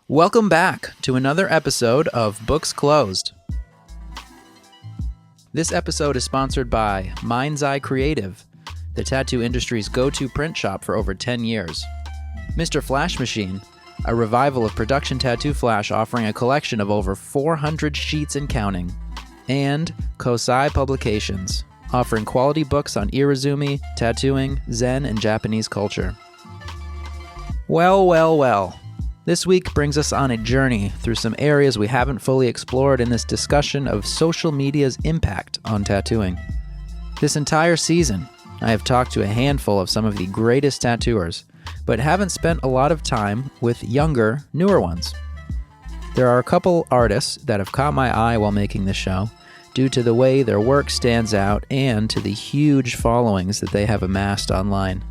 Welcome back to another episode of Books Closed. This episode is sponsored by Mind's Eye Creative, the tattoo industry's go-to print shop for over 10 years. Mr. Flash Machine, a revival of production tattoo flash offering a collection of over 400 sheets and counting. And Cosig Publications, offering quality books on Irezumi, tattooing, Zen and Japanese culture. Well. This week brings us on a journey through some areas we haven't fully explored in this discussion of social media's impact on tattooing. This entire season, I have talked to a handful of some of the greatest tattooers, but haven't spent a lot of time with younger, newer ones. There are a couple artists that have caught my eye while making this show, due to the way their work stands out and to the huge followings that they have amassed online.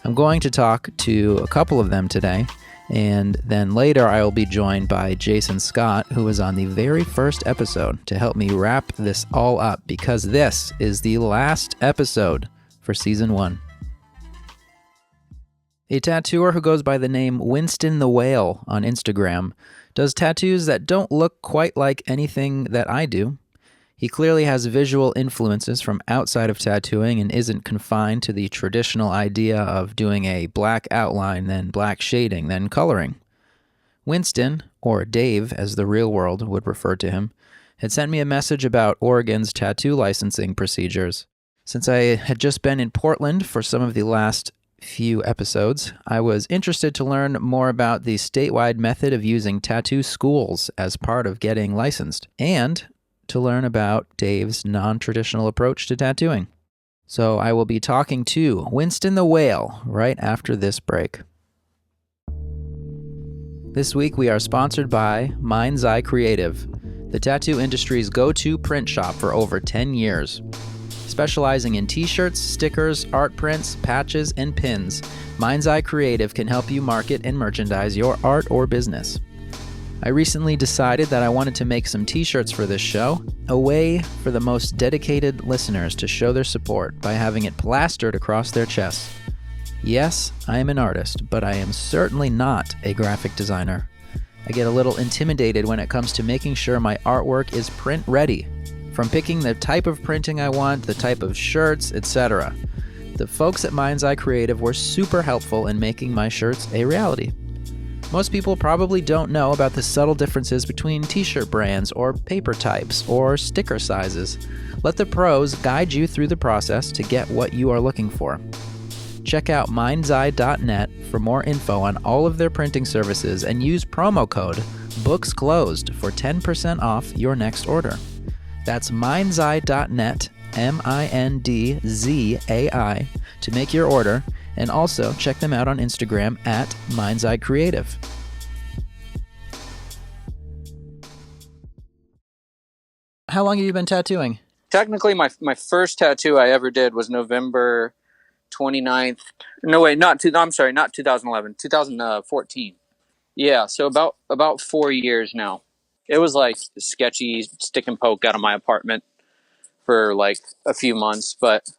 I'm going to talk to a couple of them today, and then later I will be joined by Jason Scott, who was on the very first episode, to help me wrap this all up, because this is the last episode for Season 1. A tattooer who goes by the name Winston the Whale on Instagram does tattoos that don't look quite like anything that I do. He clearly has visual influences from outside of tattooing and isn't confined to the traditional idea of doing a black outline, then black shading, then coloring. Winston, or Dave as the real world would refer to him, had sent me a message about Oregon's tattoo licensing procedures. Since I had just been in Portland for some of the last few episodes, I was interested to learn more about the statewide method of using tattoo schools as part of getting licensed, and to learn about Dave's non-traditional approach to tattooing. So I will be talking to Winston the Whale right after this break. This week we are sponsored by Mind's Eye Creative, the tattoo industry's go-to print shop for over 10 years. Specializing in t-shirts, stickers, art prints, patches, and pins, Mind's Eye Creative can help you market and merchandise your art or business. I recently decided that I wanted to make some t-shirts for this show, a way for the most dedicated listeners to show their support by having it plastered across their chests. Yes, I am an artist, but I am certainly not a graphic designer. I get a little intimidated when it comes to making sure my artwork is print ready, from picking the type of printing I want, the type of shirts, etc. The folks at Mind's Eye Creative were super helpful in making my shirts a reality. Most people probably don't know about the subtle differences between t-shirt brands or paper types or sticker sizes. Let the pros guide you through the process to get what you are looking for. Check out mindseye.net for more info on all of their printing services and use promo code BooksClosed for 10% off your next order. That's mindseye.net, MINDZAI, to make your order. And also, check them out on Instagram at Mind's Eye Creative. How long have you been tattooing? Technically, my first tattoo I ever did was November 29th. No, wait, not 2011, 2014. Yeah, so about 4 years now. It was like sketchy stick and poke out of my apartment for like a few months, but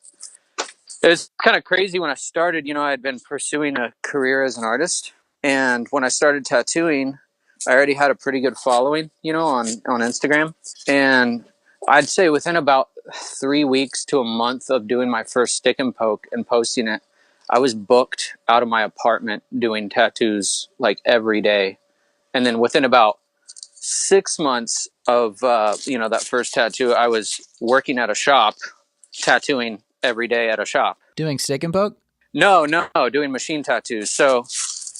it was kind of crazy when I started. I had been pursuing a career as an artist. And when I started tattooing, I already had a pretty good following, on Instagram. And I'd say within about 3 weeks to a month of doing my first stick and poke and posting it, I was booked out of my apartment doing tattoos like every day. And then within about 6 months of, that first tattoo, I was working at a shop tattooing every day at a shop. Doing stick and poke? No, doing machine tattoos. So,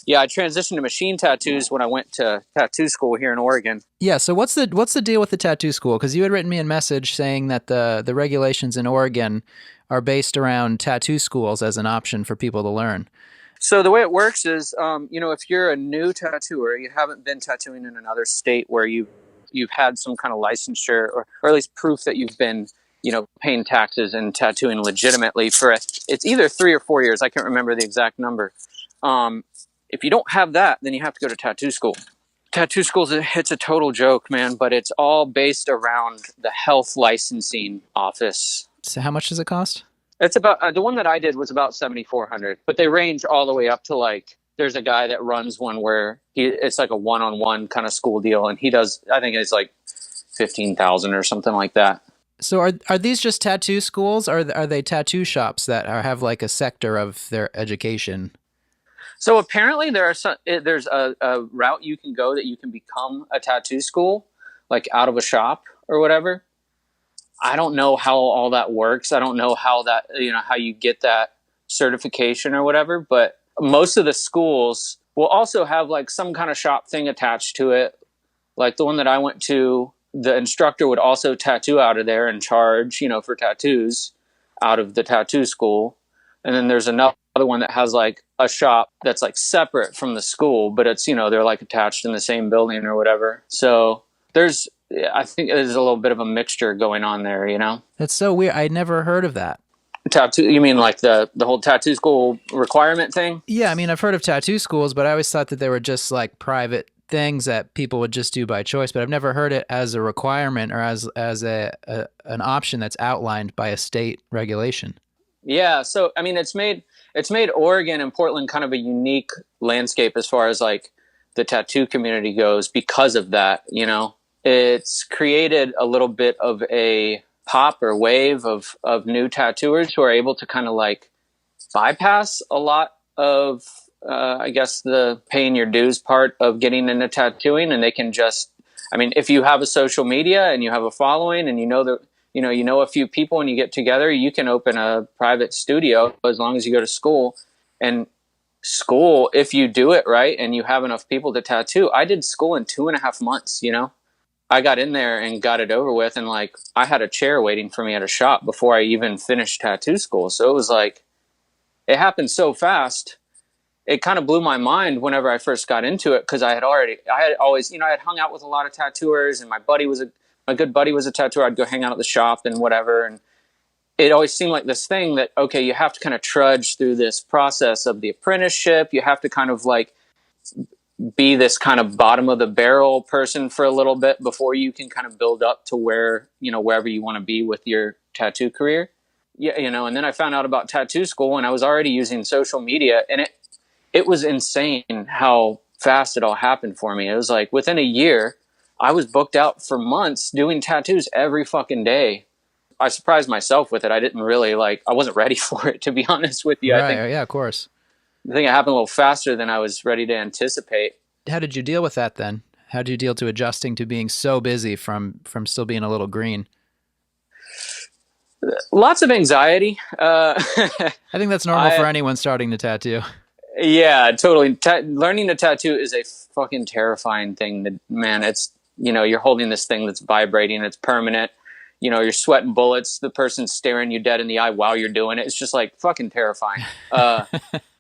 yeah, I transitioned to machine tattoos when I went to tattoo school here in Oregon. Yeah, so what's the deal with the tattoo school? Because you had written me a message saying that the regulations in Oregon are based around tattoo schools as an option for people to learn. So the way it works is, if you're a new tattooer, you haven't been tattooing in another state where you've had some kind of licensure or at least proof that you've been paying taxes and tattooing legitimately for it's either 3 or 4 years. I can't remember the exact number. If you don't have that, then you have to go to tattoo school. Tattoo school, it's a total joke, man, but it's all based around the health licensing office. So how much does it cost? It's about, the one that I did was about $7,400, but they range all the way up to like there's a guy that runs one where it's like a one-on-one kind of school deal, and he does, I think it's like 15,000 or something like that. So are these just tattoo schools, or are they tattoo shops that have like a sector of their education? So apparently there's a route you can go that you can become a tattoo school, like out of a shop or whatever. I don't know how all that works. I don't know how that, how you get that certification or whatever, but most of the schools will also have like some kind of shop thing attached to it. Like the one that I went to, the instructor would also tattoo out of there and charge, for tattoos out of the tattoo school. And then there's another one that has like a shop that's like separate from the school, but it's, they're like attached in the same building or whatever. So I think there's a little bit of a mixture going on there, That's so weird. I never heard of that. Tattoo, you mean like the whole tattoo school requirement thing? Yeah, I mean, I've heard of tattoo schools, but I always thought that they were just like private things that people would just do by choice, but I've never heard it as a requirement or as an option that's outlined by a state regulation. Yeah, so I mean, it's made Oregon and Portland kind of a unique landscape as far as like the tattoo community goes because of that. It's created a little bit of a pop or wave of new tattooers who are able to kind of like bypass a lot of I guess the paying your dues part of getting into tattooing, and they can just, I mean, if you have a social media and you have a following and you know a few people and you get together, you can open a private studio as long as you go to school. And school, if you do it right and you have enough people to tattoo, I did school in 2.5 months, I got in there and got it over with, and like I had a chair waiting for me at a shop before I even finished tattoo school. So it was like, it happened so fast. It kind of blew my mind whenever I first got into it, because I had always, I had hung out with a lot of tattooers, and my good buddy was a tattooer. I'd go hang out at the shop and whatever, and it always seemed like this thing that, okay, you have to kind of trudge through this process of the apprenticeship. You have to kind of like be this kind of bottom of the barrel person for a little bit before you can kind of build up to where, wherever you want to be with your tattoo career. Yeah, and then I found out about tattoo school, and I was already using social media, and it was insane how fast it all happened for me. It was like within a year, I was booked out for months doing tattoos every fucking day. I surprised myself with it. I didn't really I wasn't ready for it, to be honest with you. Right, I think, yeah, of course. I think it happened a little faster than I was ready to anticipate. How did you deal with that then? How did you deal to adjusting to being so busy from still being a little green? Lots of anxiety. I think that's normal for anyone starting to tattoo. Yeah, totally. Learning to tattoo is a fucking terrifying thing. Man, it's, you're holding this thing that's vibrating. It's permanent. You're sweating bullets. The person's staring you dead in the eye while you're doing it. It's just like fucking terrifying.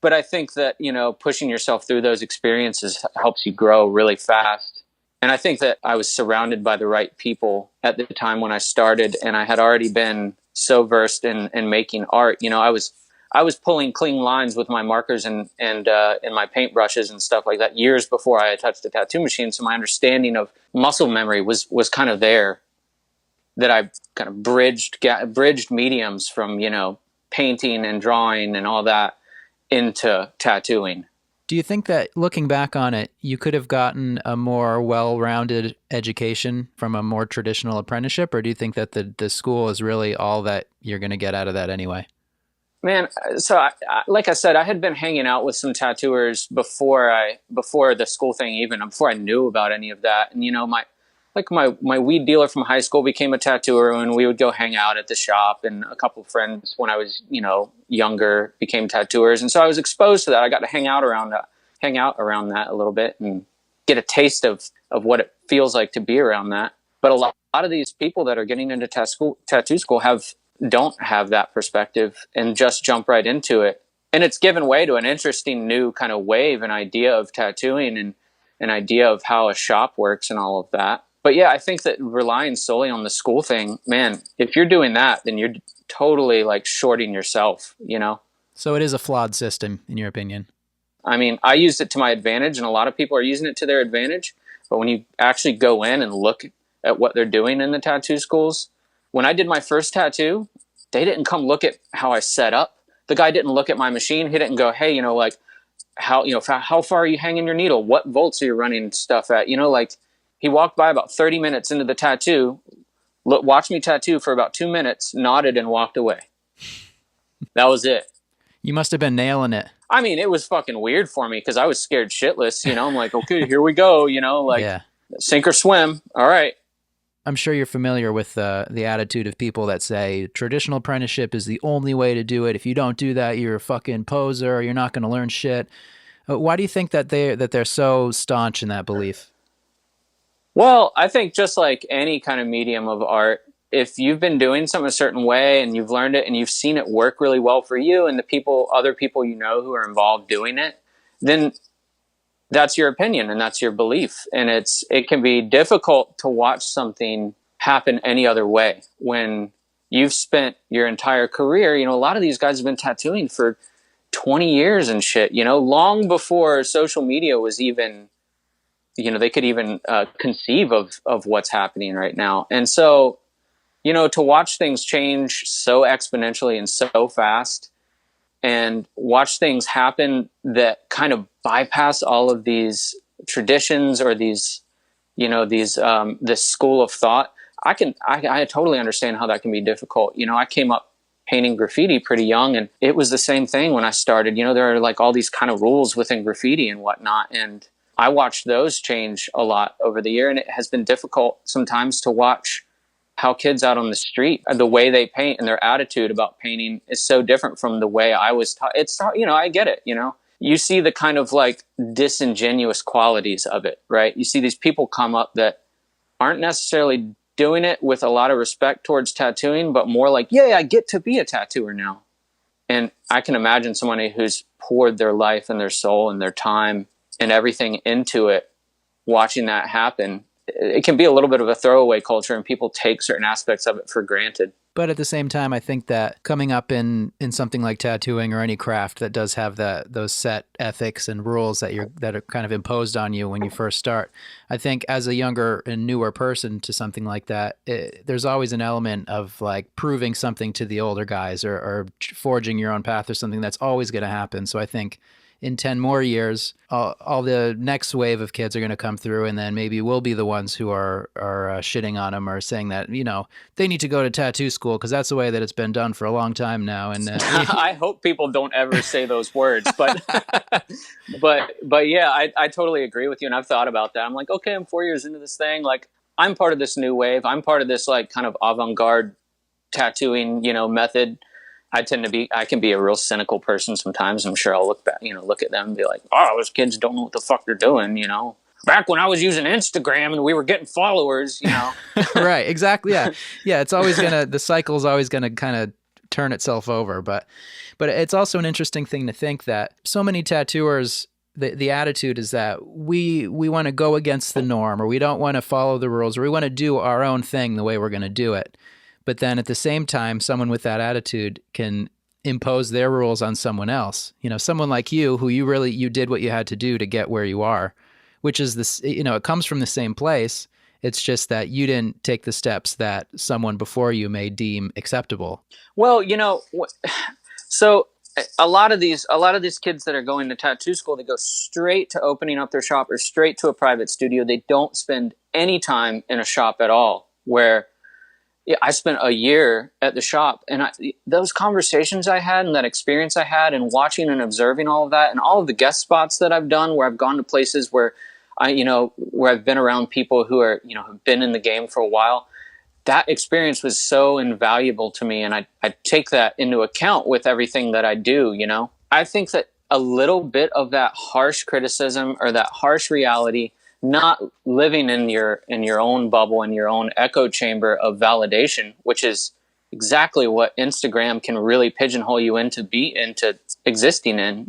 But I think that, pushing yourself through those experiences helps you grow really fast. And I think that I was surrounded by the right people at the time when I started, and I had already been so versed in making art. I was pulling clean lines with my markers and my paintbrushes and stuff like that years before I had touched the tattoo machine. So my understanding of muscle memory was kind of there, that I kind of bridged mediums from, painting and drawing and all that into tattooing. Do you think that looking back on it, you could have gotten a more well-rounded education from a more traditional apprenticeship, or do you think that the school is really all that you're going to get out of that anyway? Man, so like I said, I had been hanging out with some tattooers before the school thing, even before I knew about any of that. And my weed dealer from high school became a tattooer, and we would go hang out at the shop. And a couple of friends when I was younger became tattooers, and so I was exposed to that. I got to hang out around that a little bit and get a taste of what it feels like to be around that. But a lot of these people that are getting into tattoo school don't have that perspective and just jump right into it. And it's given way to an interesting new kind of wave and idea of tattooing and an idea of how a shop works and all of that. But yeah, I think that relying solely on the school thing, man, if you're doing that, then you're totally shorting yourself, So it is a flawed system, in your opinion? I mean, I used it to my advantage, and a lot of people are using it to their advantage. But when you actually go in and look at what they're doing in the tattoo schools, when I did my first tattoo, they didn't come look at how I set up. The guy didn't look at my machine. He didn't go, hey, how far are you hanging your needle? What volts are you running stuff at? Like he walked by about 30 minutes into the tattoo, watched me tattoo for about 2 minutes, nodded and walked away. That was it. You must have been nailing it. I mean, it was fucking weird for me because I was scared shitless. I'm like, okay, here we go. Like Yeah. sink or swim. All right. I'm sure you're familiar with the attitude of people that say traditional apprenticeship is the only way to do it. If you don't do that, you're a fucking poser. You're not going to learn shit. Why do you think that they're so staunch in that belief? Well, I think just like any kind of medium of art, if you've been doing something a certain way and you've learned it and you've seen it work really well for you and other people who are involved doing it, then that's your opinion and that's your belief. And it can be difficult to watch something happen any other way when you've spent your entire career. A lot of these guys have been tattooing for 20 years and shit, long before social media was even, they could even conceive of what's happening right now. And so, to watch things change so exponentially and so fast, and watch things happen that kind of bypass all of these traditions or this school of thought. I totally understand how that can be difficult. I came up painting graffiti pretty young, and it was the same thing when I started. There are like all these kind of rules within graffiti and whatnot, and I watched those change a lot over the year, and it has been difficult sometimes to watch how kids out on the street, the way they paint and their attitude about painting is so different from the way I was taught. I get it, You see the kind of like disingenuous qualities of it, right? You see these people come up that aren't necessarily doing it with a lot of respect towards tattooing, but more like, yeah, I get to be a tattooer now. And I can imagine somebody who's poured their life and their soul and their time and everything into it, watching that happen. It can be a little bit of a throwaway culture and people take certain aspects of it for granted. But at the same time, I think that coming up in something like tattooing or any craft that does have those set ethics and rules that are kind of imposed on you when you first start, I think as a younger and newer person to something like that, there's always an element of like proving something to the older guys or forging your own path or something that's always going to happen. So I think in 10 more years, all the next wave of kids are going to come through, and then maybe we'll be the ones who are shitting on them or saying that, they need to go to tattoo school because that's the way that it's been done for a long time now. And I hope people don't ever say those words, but but yeah, I totally agree with you. And I've thought about that. I'm like, okay, I'm 4 years into this thing. Like I'm part of this new wave. I'm part of this like kind of avant-garde tattooing, method. I can be a real cynical person sometimes. I'm sure I'll look back, look at them and be like, oh, those kids don't know what the fuck they're doing, Back when I was using Instagram and we were getting followers, Right, exactly, yeah. Yeah, it's always the cycle's always gonna kind of turn itself over. But it's also an interesting thing to think that so many tattooers, the attitude is that we want to go against the norm, or we don't want to follow the rules, or we want to do our own thing the way we're going to do it. But then at the same time, someone with that attitude can impose their rules on someone else. Someone like you, who you did what you had to do to get where you are, which is this, it comes from the same place. It's just that you didn't take the steps that someone before you may deem acceptable. Well, so a lot of these kids that are going to tattoo school, they go straight to opening up their shop or straight to a private studio. They don't spend any time in a shop at all, where I spent a year at the shop, and those conversations I had and that experience I had and watching and observing all of that and all of the guest spots that I've done where I've gone to places where where I've been around people who are, have been in the game for a while, that experience was so invaluable to me. And I take that into account with everything that I do, I think that a little bit of that harsh criticism or that harsh reality, not living in your own bubble, in your own echo chamber of validation, which is exactly what Instagram can really pigeonhole you into existing in,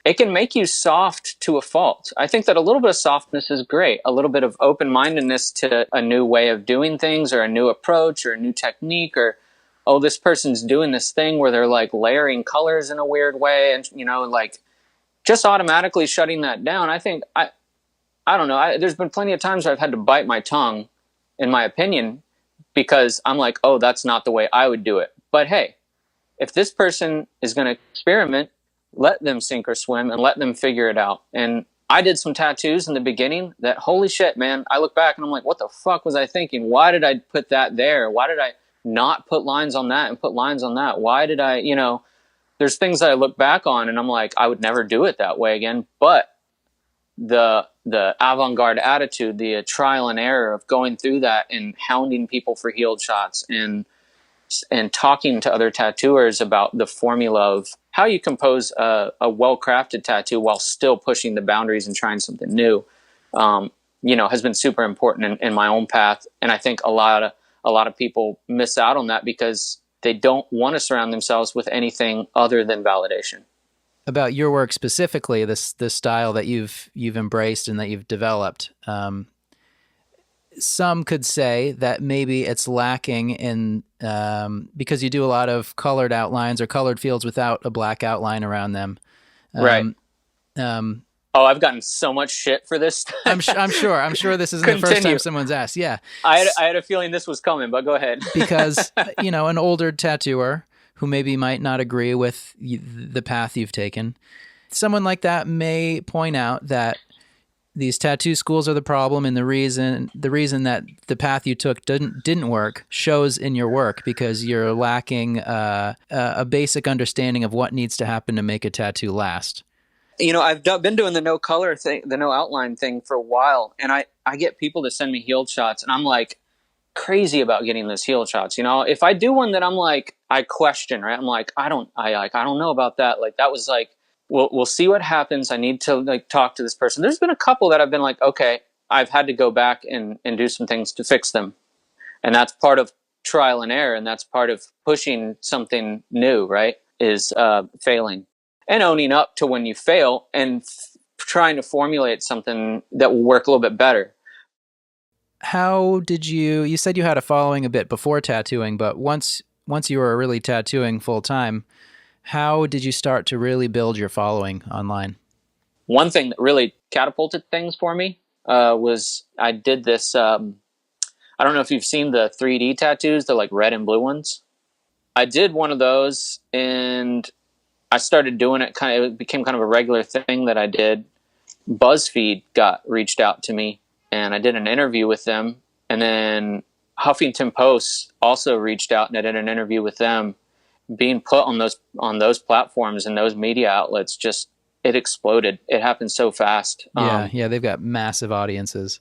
it can make you soft to a fault. I think that a little bit of softness is great. A little bit of open-mindedness to a new way of doing things or a new approach or a new technique, or, oh, this person's doing this thing where they're like layering colors in a weird way. And, like just automatically shutting that down. I think I don't know. There's been plenty of times where I've had to bite my tongue, in my opinion, because I'm like, oh, that's not the way I would do it. But hey, if this person is going to experiment, let them sink or swim and let them figure it out. And I did some tattoos in the beginning that, holy shit, man, I look back and I'm like, what the fuck was I thinking? Why did I put that there? Why did I not put lines on that and put lines on that? Why did I, there's things that I look back on and I'm like, I would never do it that way again. But the avant-garde attitude, the trial and error of going through that and hounding people for healed shots and talking to other tattooers about the formula of how you compose a well-crafted tattoo while still pushing the boundaries and trying something new, has been super important in my own path. And I think a lot of people miss out on that because they don't want to surround themselves with anything other than validation. About your work specifically, this style that you've embraced and that you've developed, some could say that maybe it's lacking in because you do a lot of colored outlines or colored fields without a black outline around them. Right. I've gotten so much shit for this. I'm sure this isn't the first time someone's asked. Yeah. I had a feeling this was coming, but go ahead. Because, an older tattooer who maybe might not agree with the path you've taken, someone like that may point out that these tattoo schools are the problem, and the reason that the path you took didn't work shows in your work because you're lacking a basic understanding of what needs to happen to make a tattoo last. I've been doing the no color thing, the no outline thing for a while, and I get people to send me healed shots, and I'm like crazy about getting those healed shots. If I do one that I'm like, I question, right? I'm like, I don't know about that. Like that was like, we'll see what happens. I need to talk to this person. There's been a couple that I've been like, okay, I've had to go back and do some things to fix them. And that's part of trial and error. And that's part of pushing something new, right? Is failing and owning up to when you fail and trying to formulate something that will work a little bit better. How did you said you had a following a bit before tattooing, but once you were really tattooing full time, how did you start to really build your following online? One thing that really catapulted things for me was I did this. I don't know if you've seen the 3D tattoos, the like red and blue ones. I did one of those and I started doing it. It became kind of a regular thing that I did. BuzzFeed reached out to me and I did an interview with them. And then Huffington Post also reached out and I did an interview with them. Being put on those platforms and those media outlets, just it exploded. It happened so fast. Yeah, they've got massive audiences.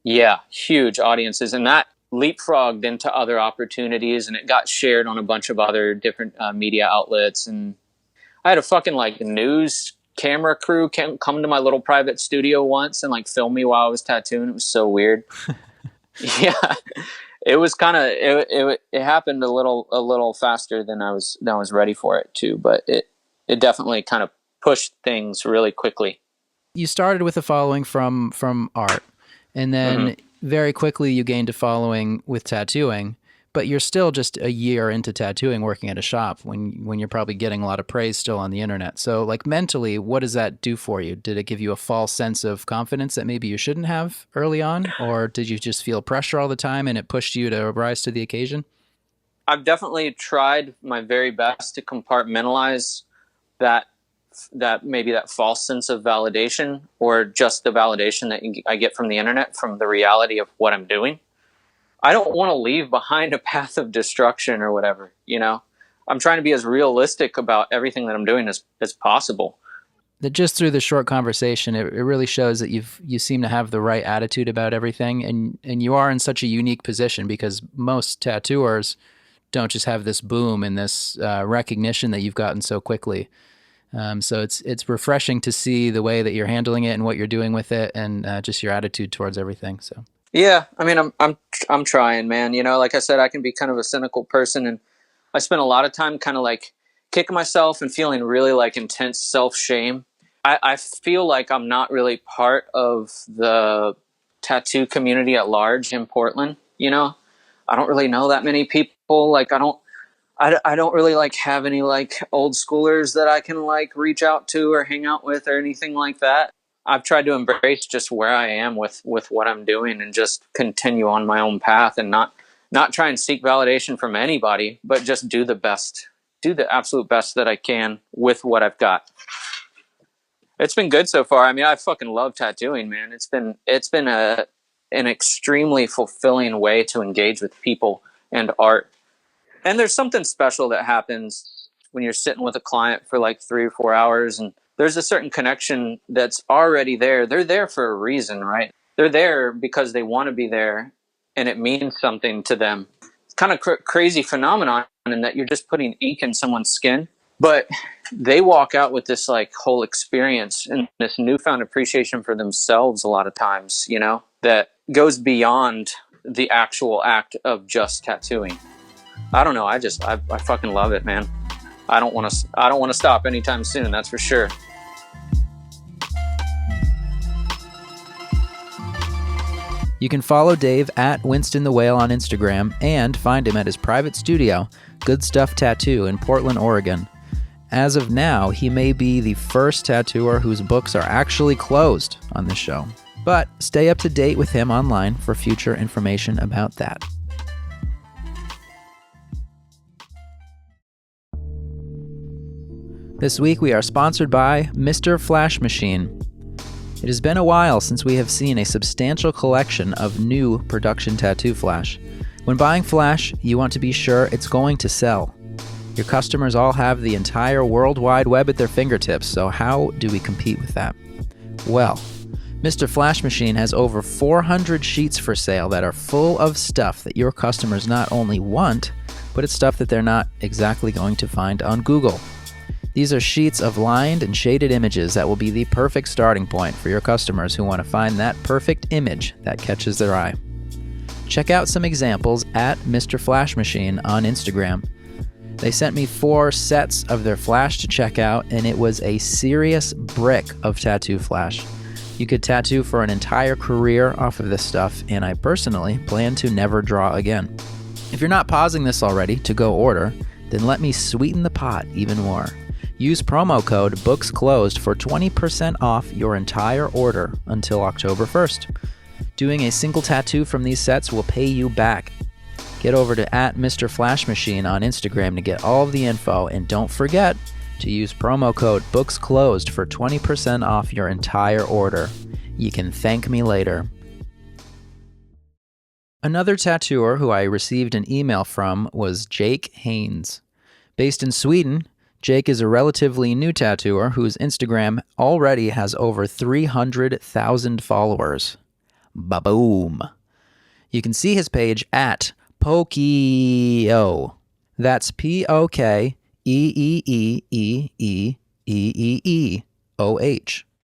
Yeah, huge audiences, and that leapfrogged into other opportunities, and it got shared on a bunch of other different media outlets. And I had a fucking news camera crew come to my little private studio once and film me while I was tattooing. It was so weird. Yeah. It was kind of it happened a little faster than I was ready for it to, but it definitely kind of pushed things really quickly. You started with a following from art, and then very quickly you gained a following with tattooing, but you're still just a year into tattooing working at a shop when you're probably getting a lot of praise still on the internet. So mentally, what does that do for you? Did it give you a false sense of confidence that maybe you shouldn't have early on? Or did you just feel pressure all the time and it pushed you to rise to the occasion? I've definitely tried my very best to compartmentalize that false sense of validation or just the validation that I get from the internet, from the reality of what I'm doing. I don't want to leave behind a path of destruction or whatever, I'm trying to be as realistic about everything that I'm doing as possible. That just through the short conversation, it really shows that you seem to have the right attitude about everything, and you are in such a unique position because most tattooers don't just have this boom and this recognition that you've gotten so quickly. So it's refreshing to see the way that you're handling it and what you're doing with it, and just your attitude towards everything. So. Yeah, I mean, I'm trying, man. Like I said, I can be kind of a cynical person, and I spend a lot of time kind of kicking myself and feeling really intense self-shame. I feel like I'm not really part of the tattoo community at large in Portland. I don't really know that many people. I don't really have any old schoolers that I can reach out to or hang out with or anything like that. I've tried to embrace just where I am with what I'm doing and just continue on my own path and not try and seek validation from anybody, but just do the best do the absolute best that I can with what I've got. It's been good so far. I mean, I fucking love tattooing, man. It's been an extremely fulfilling way to engage with people and art. And there's something special that happens when you're sitting with a client for like 3 or 4 hours, and there's a certain connection that's already there. They're there for a reason, right? They're there because they want to be there, and it means something to them. It's kind of crazy phenomenon in that you're just putting ink in someone's skin, but they walk out with this like whole experience and this newfound appreciation for themselves a lot of times, you know, that goes beyond the actual act of just tattooing. I don't know. I fucking love it, man. I don't want to stop anytime soon. That's for sure. You can follow Dave at Winston the Whale on Instagram and find him at his private studio, Good Stuff Tattoo in Portland, Oregon. As of now, he may be the first tattooer whose books are actually closed on this show. But stay up to date with him online for future information about that. This week we are sponsored by Mr. Flash Machine. It has been a while since we have seen a substantial collection of new production tattoo flash. When buying flash, you want to be sure it's going to sell. Your customers all have the entire World Wide Web at their fingertips, so how do we compete with that? Well, Mr. Flash Machine has over 400 sheets for sale that are full of stuff that your customers not only want, but it's stuff that they're not exactly going to find on Google. These are sheets of lined and shaded images that will be the perfect starting point for your customers who want to find that perfect image that catches their eye. Check out some examples at Mr. Flash Machine on Instagram. They sent me 4 sets of their flash to check out, and it was a serious brick of tattoo flash. You could tattoo for an entire career off of this stuff, and I personally plan to never draw again. If you're not pausing this already to go order, then let me sweeten the pot even more. Use promo code BOOKSCLOSED for 20% off your entire order until October 1st. Doing a single tattoo from these sets will pay you back. Get over to @Mr. Flash Machine on Instagram to get all of the info, and don't forget to use promo code BOOKSCLOSED for 20% off your entire order. You can thank me later. Another tattooer who I received an email from was Jake Haines. Based in Sweden, Jake is a relatively new tattooer whose Instagram already has over 300,000 followers. Ba-boom. You can see his page at Pokeeeeeeoh. That's Pokeeeeeeoh.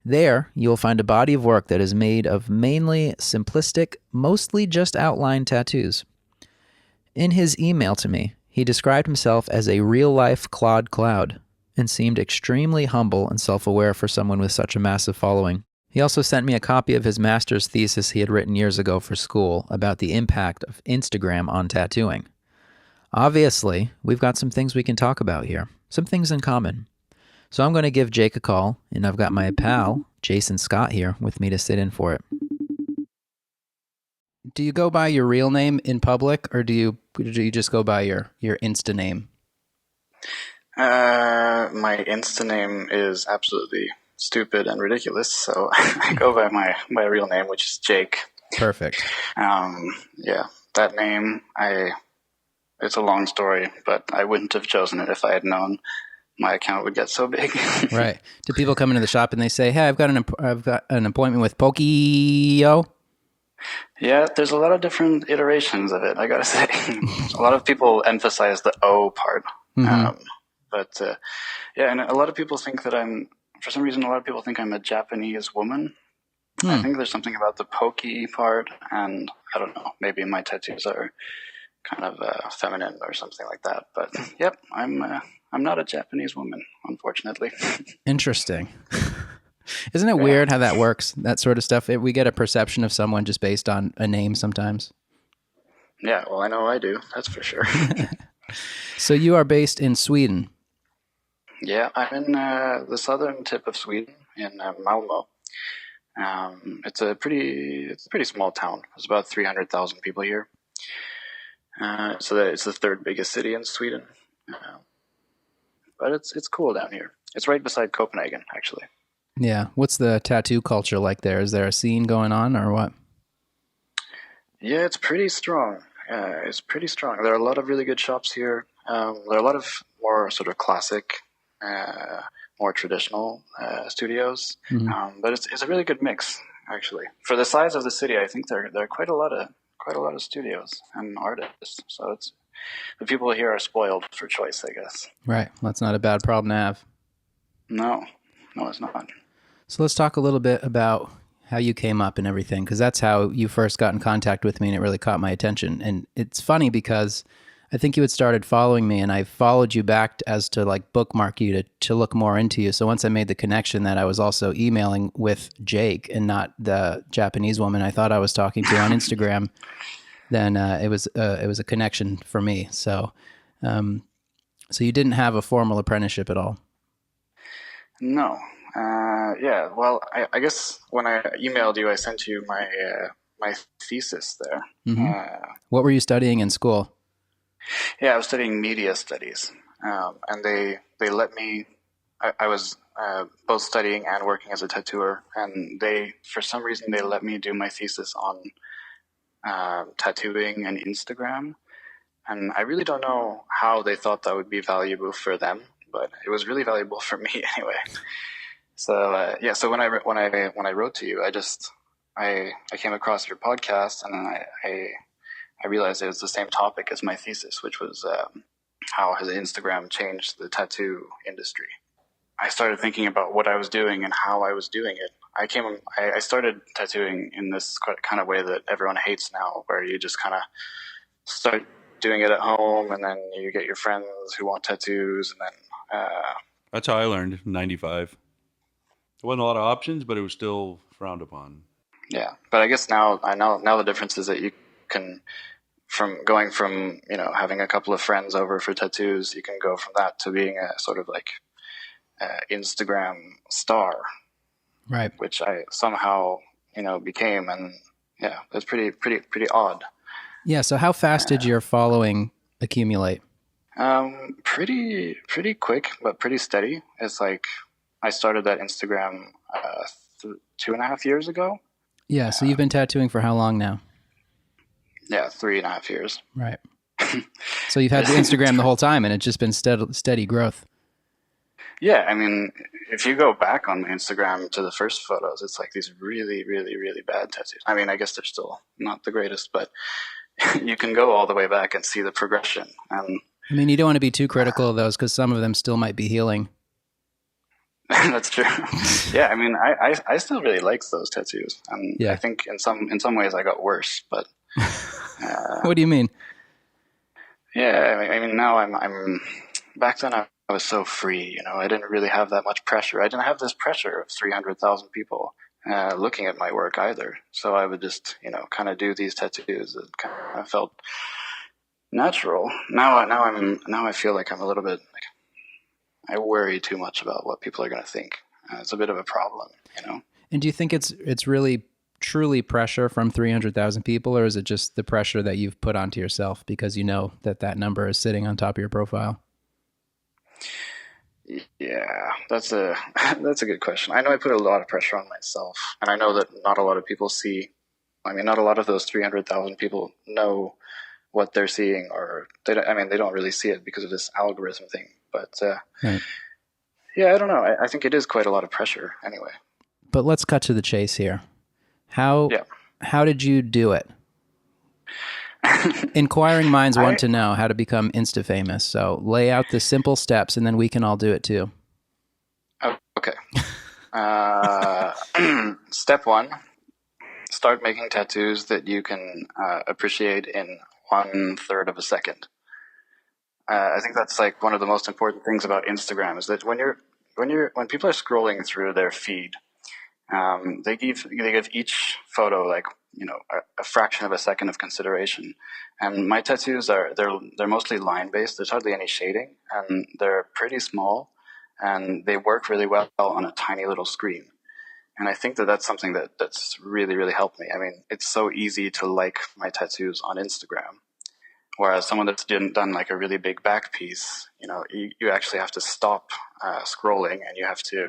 There, you'll find a body of work that is made of mainly simplistic, mostly just outline tattoos. In his email to me, he described himself as a real-life Claude Cloud and seemed extremely humble and self-aware for someone with such a massive following. He also sent me a copy of his master's thesis he had written years ago for school about the impact of Instagram on tattooing. Obviously, we've got some things we can talk about here, some things in common. So I'm going to give Jake a call, and I've got my pal, Jason Scott, here with me to sit in for it. Do you go by your real name in public, or do you just go by your Insta name? My Insta name is absolutely stupid and ridiculous, so I go by my real name, which is Jake. Perfect. Yeah, that name, it's a long story, but I wouldn't have chosen it if I had known my account would get so big. Right. Do people come into the shop and they say, "Hey, I've got an appointment with Pokeeeeeeoh"? Yeah, there's a lot of different iterations of it, I gotta say. A lot of people emphasize the O part. Mm-hmm. Yeah, and a lot of people think that for some reason, a lot of people think I'm a Japanese woman. I think there's something about the pokey part, and I don't know, maybe my tattoos are kind of feminine or something like that. But yep, I'm not a Japanese woman, unfortunately. Interesting. Isn't it weird how that works, that sort of stuff? We get a perception of someone just based on a name sometimes. Yeah, well, I know I do. That's for sure. So you are based in Sweden? Yeah, I'm in the southern tip of Sweden, in Malmö. It's a pretty small town. There's about 300,000 people here. So it's the third biggest city in Sweden. but it's cool down here. It's right beside Copenhagen, actually. Yeah. What's the tattoo culture like there? Is there a scene going on or what? Yeah, it's pretty strong. It's pretty strong. There are a lot of really good shops here. There are a lot of more sort of classic, more traditional studios, but it's a really good mix, actually. For the size of the city, I think there are quite a lot of studios and artists. So it's the people here are spoiled for choice, I guess. Right. Well, that's not a bad problem to have. No, it's not. So let's talk a little bit about how you came up and everything, because that's how you first got in contact with me and it really caught my attention. And it's funny because I think you had started following me and I followed you back as to like bookmark you to look more into you. So once I made the connection that I was also emailing with Jake and not the Japanese woman I thought I was talking to on Instagram, then it was a connection for me. So so you didn't have a formal apprenticeship at all? No. Yeah, well, I guess when I emailed you, I sent you my thesis there. What were you studying in school? Yeah, I was studying media studies, and they let me. I was both studying and working as a tattooer, and for some reason they let me do my thesis on tattooing and Instagram, and I really don't know how they thought that would be valuable for them, but it was really valuable for me anyway. So yeah, so when I wrote to you, I came across your podcast, and then I realized it was the same topic as my thesis, which was how has Instagram changed the tattoo industry. I started thinking about what I was doing and how I was doing it. I started tattooing in this kind of way that everyone hates now, where you just kind of start doing it at home, and then you get your friends who want tattoos, and then that's how I learned in '95. There wasn't a lot of options, but it was still frowned upon. Yeah, but I guess now the difference is that you can, from having a couple of friends over for tattoos, you can go from that to being a sort of like Instagram star, right? Which I somehow became, and yeah, it's pretty odd. Yeah. So how fast did your following accumulate? Pretty quick, but pretty steady. It's like I started that Instagram 2.5 years ago. Yeah. So you've been tattooing for how long now? Yeah, 3.5 years. Right. So you've had the Instagram the whole time, and it's just been steady growth. Yeah, I mean, if you go back on my Instagram to the first photos, it's like these really, really, really bad tattoos. I mean, I guess they're still not the greatest, but you can go all the way back and see the progression. And I mean, you don't want to be too critical of those because some of them still might be healing. That's true. Yeah, I mean, I still really like those tattoos, and yeah. I think in some ways I got worse. But what do you mean? Yeah, I mean now I'm back then I was so free. I didn't really have that much pressure. I didn't have this pressure of 300,000 people looking at my work either. So I would just kind of do these tattoos that kind of felt natural. Now I feel like I'm a little bit like, I worry too much about what people are going to think. It's a bit of a problem, And do you think it's really truly pressure from 300,000 people, or is it just the pressure that you've put onto yourself because you know that number is sitting on top of your profile? Yeah, that's a good question. I know I put a lot of pressure on myself, and I know that not a lot of people not a lot of those 300,000 people know what they're seeing, or they don't really see it because of this algorithm thing. But right. Yeah, I don't know. I think it is quite a lot of pressure anyway. But let's cut to the chase here. How did you do it? Inquiring minds want to know how to become Insta-famous. So lay out the simple steps, and then we can all do it too. Okay. Step 1, start making tattoos that you can appreciate in 1/3 of a second. I think that's like one of the most important things about Instagram is that when people are scrolling through their feed, they give each photo like a fraction of a second of consideration. And my tattoos they're mostly line based. There's hardly any shading, and they're pretty small, and they work really well on a tiny little screen. And I think that's something that's really, really helped me. I mean, it's so easy to like my tattoos on Instagram, Whereas someone that's done like a really big back piece, you actually have to stop scrolling, and you have to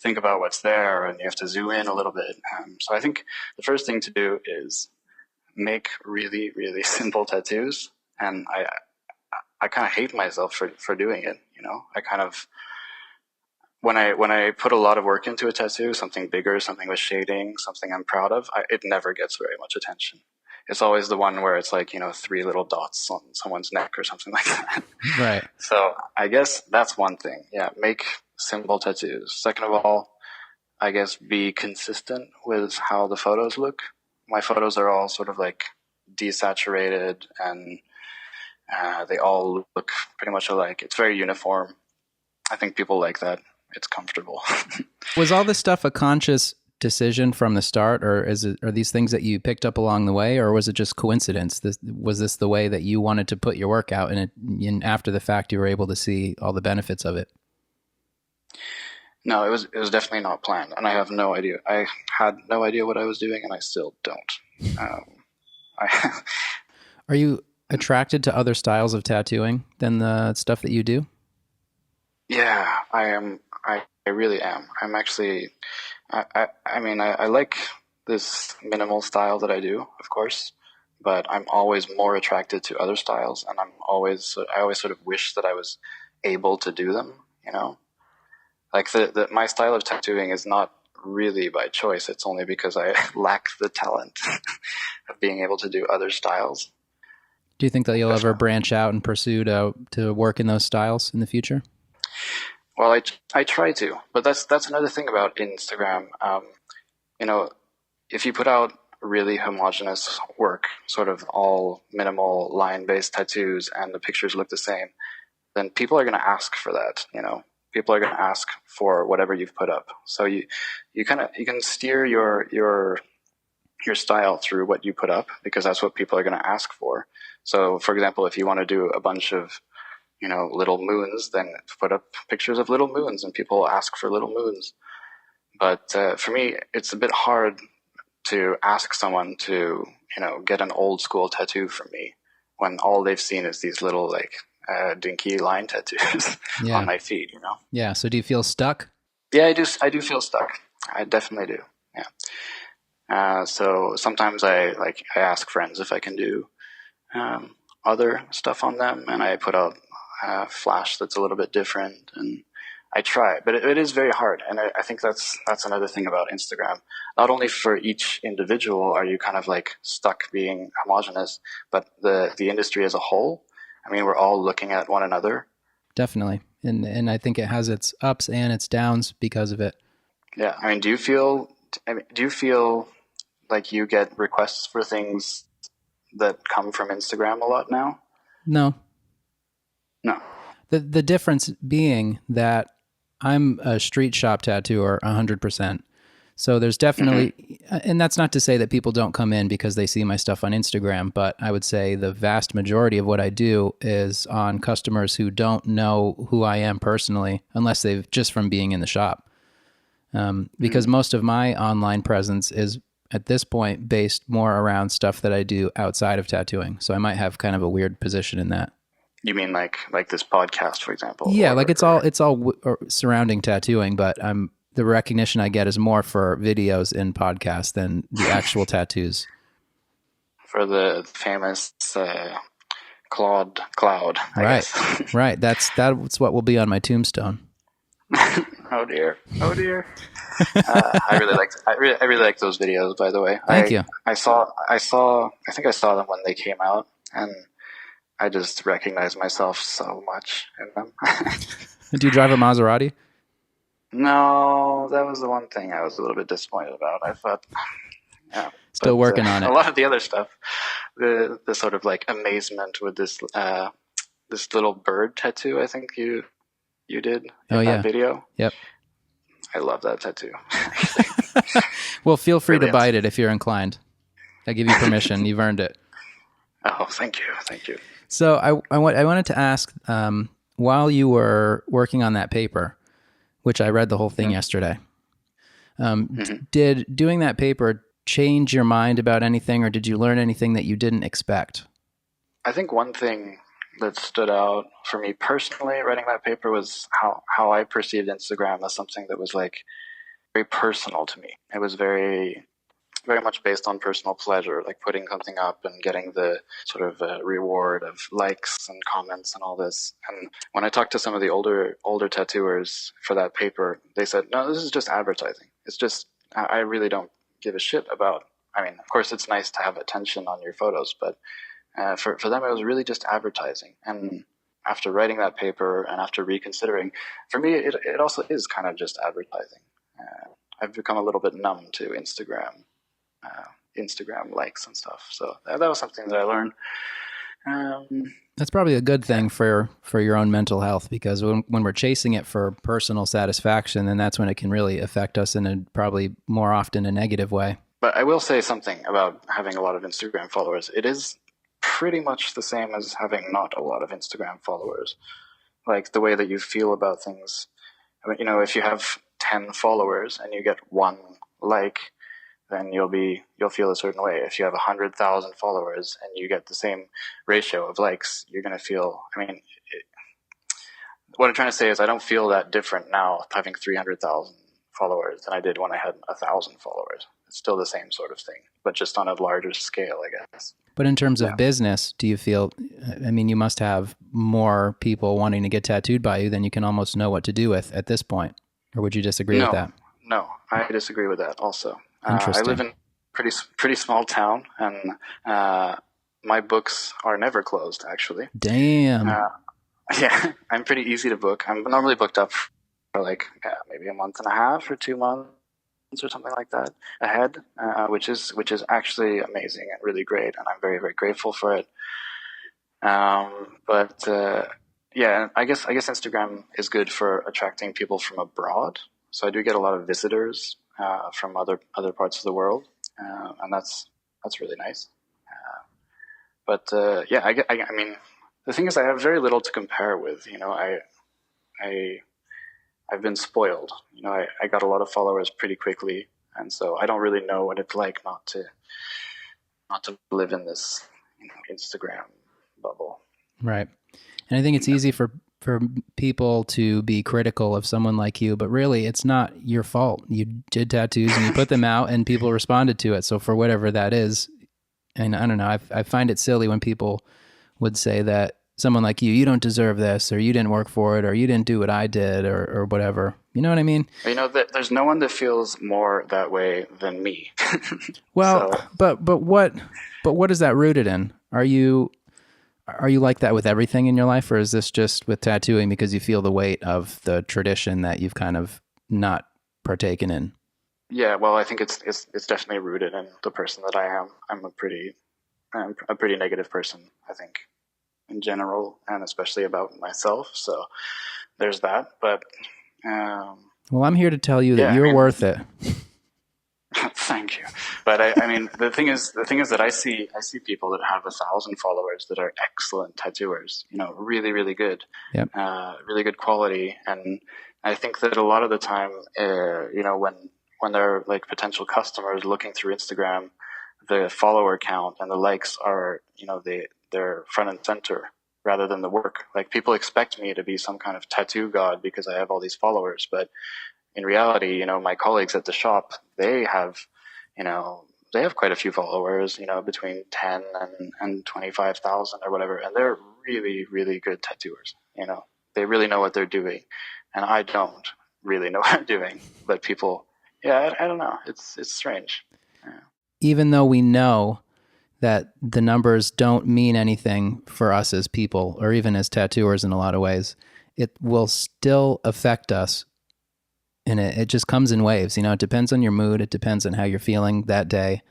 think about what's there, and you have to zoom in a little bit. So I think the first thing to do is make really, really simple tattoos. And I kind of hate myself for doing it. I kind of, when I put a lot of work into a tattoo, something bigger, something with shading, something I'm proud of, it never gets very much attention. It's always the one where it's like, 3 little dots on someone's neck or something like that. Right. So I guess that's one thing. Yeah, make simple tattoos. Second of all, I guess be consistent with how the photos look. My photos are all sort of like desaturated, and they all look pretty much alike. It's very uniform. I think people like that. It's comfortable. Was all this stuff a conscious decision from the start, or are these things that you picked up along the way, or was it just coincidence? Was this the way that you wanted to put your work out, and after the fact you were able to see all the benefits of it? No, it was definitely not planned, and I have no idea. I had no idea what I was doing, and I still don't. Are you attracted to other styles of tattooing than the stuff that you do? Yeah, I am. I really am. I'm actually. I mean, I like this minimal style that I do, of course, but I'm always more attracted to other styles, and I always sort of wish that I was able to do them. Like my style of tattooing is not really by choice. It's only because I lack the talent of being able to do other styles. Do you think that you'll ever branch out and pursue to work in those styles in the future? Well, I try to, but that's another thing about Instagram. If you put out really homogeneous work, sort of all minimal line-based tattoos, and the pictures look the same, then people are going to ask for that. People are going to ask for whatever you've put up. So you can steer your style through what you put up, because that's what people are going to ask for. So, for example, if you want to do a bunch of little moons, then put up pictures of little moons, and people ask for little moons. But for me, it's a bit hard to ask someone to, get an old school tattoo from me when all they've seen is these little dinky line tattoos on my feet, Yeah. So do you feel stuck? Yeah, I do feel stuck. I definitely do. Yeah. So sometimes I ask friends if I can do other stuff on them, and I put out flash that's a little bit different, and I try, but it is very hard. And I think that's another thing about Instagram. Not only for each individual are you kind of stuck being homogenous, but the industry as a whole. I mean, we're all looking at one another. Definitely. And I think it has its ups and its downs because of it. Yeah. I mean, do you feel like you get requests for things that come from Instagram a lot now? No. No. The difference being that I'm a street shop tattooer 100%. So there's definitely, and that's not to say that people don't come in because they see my stuff on Instagram, but I would say the vast majority of what I do is on customers who don't know who I am personally, unless they've just from being in the shop. Because most of my online presence is at this point based more around stuff that I do outside of tattooing. So I might have kind of a weird position in that. You mean like this podcast, for example? Yeah, it's all surrounding tattooing, but the recognition I get is more for videos in podcasts than the actual tattoos. For the famous cloud, I guess. Right. That's what will be on my tombstone. Oh dear. I really like those videos, by the way. Thank you. I think I saw them when they came out, and I just recognize myself so much in them. Do you drive a Maserati? No, that was the one thing I was a little bit disappointed about. I thought, yeah. Still working on it. A lot of the other stuff, the sort of amazement with this little bird tattoo, I think you did in that video. Yep. I love that tattoo. Well, feel free to bite it if you're inclined. I give you permission. You've earned it. Oh, thank you. So I wanted to ask, while you were working on that paper, which I read the whole thing yesterday, did doing that paper change your mind about anything, or did you learn anything that you didn't expect? I think one thing that stood out for me personally writing that paper was how I perceived Instagram as something that was like very personal to me. It was very much based on personal pleasure, like putting something up and getting the sort of reward of likes and comments and all this. And when I talked to some of the older tattooers for that paper, they said, no, this is just advertising. It's just, I really don't give a shit about, I mean, of course it's nice to have attention on your photos, but for them, it was really just advertising. And after writing that paper and after reconsidering, for me, it also is kind of just advertising. I've become a little bit numb to Instagram likes and stuff. So that was something that I learned. That's probably a good thing for your own mental health, because when we're chasing it for personal satisfaction, then that's when it can really affect us in a probably more often a negative way. But I will say something about having a lot of Instagram followers. It is pretty much the same as having not a lot of Instagram followers. Like the way that you feel about things. I mean, if you have 10 followers and you get one like, then you'll feel a certain way. If you have 100,000 followers and you get the same ratio of likes, you're going to feel, what I'm trying to say is I don't feel that different now having 300,000 followers than I did when I had 1,000 followers. It's still the same sort of thing, but just on a larger scale, I guess. But in terms of business, do you feel, you must have more people wanting to get tattooed by you than you can almost know what to do with at this point. Or would you disagree with that? No, I disagree with that also. Interesting. I live in a pretty small town, and my books are never closed, actually. Damn. Yeah, I'm pretty easy to book. I'm normally booked up for like maybe a month and a half or 2 months or something like that ahead, which is actually amazing and really great, and I'm very, very grateful for it. But I guess Instagram is good for attracting people from abroad. So I do get a lot of visitors from other parts of the world, and that's really nice. I mean, the thing is, I have very little to compare with. I've been spoiled. I got a lot of followers pretty quickly, and so I don't really know what it's like not to live in this Instagram bubble. Right. And I think it's easy for people to be critical of someone like you, but really it's not your fault. You did tattoos and you put them out and people responded to it. So for whatever that is, and I don't know, I find it silly when people would say that someone like you don't deserve this, or you didn't work for it, or you didn't do what I did, or whatever. You know what I mean? There's no one that feels more that way than me. Well, so. but what is that rooted in? Are you like that with everything in your life, or is this just with tattooing because you feel the weight of the tradition that you've kind of not partaken in? Yeah, well, I think it's definitely rooted in the person that I am. I'm a pretty negative person, I think, in general, and especially about myself. So there's that. But well, I'm here to tell you that you're worth it. Thank you. But I mean, the thing is that I see people that have 1,000 followers that are excellent tattooers, really, really good, yep. Really good quality. And I think that a lot of the time, when they're like potential customers looking through Instagram, the follower count and the likes are, they're front and center rather than the work. Like people expect me to be some kind of tattoo god because I have all these followers, but in reality, my colleagues at the shop, they have quite a few followers, between 10 and 25,000 or whatever. And they're really, really good tattooers. They really know what they're doing. And I don't really know what I'm doing, but people, I don't know. It's strange. Yeah. Even though we know that the numbers don't mean anything for us as people, or even as tattooers in a lot of ways, it will still affect us. And it just comes in waves, it depends on your mood. It depends on how you're feeling that day.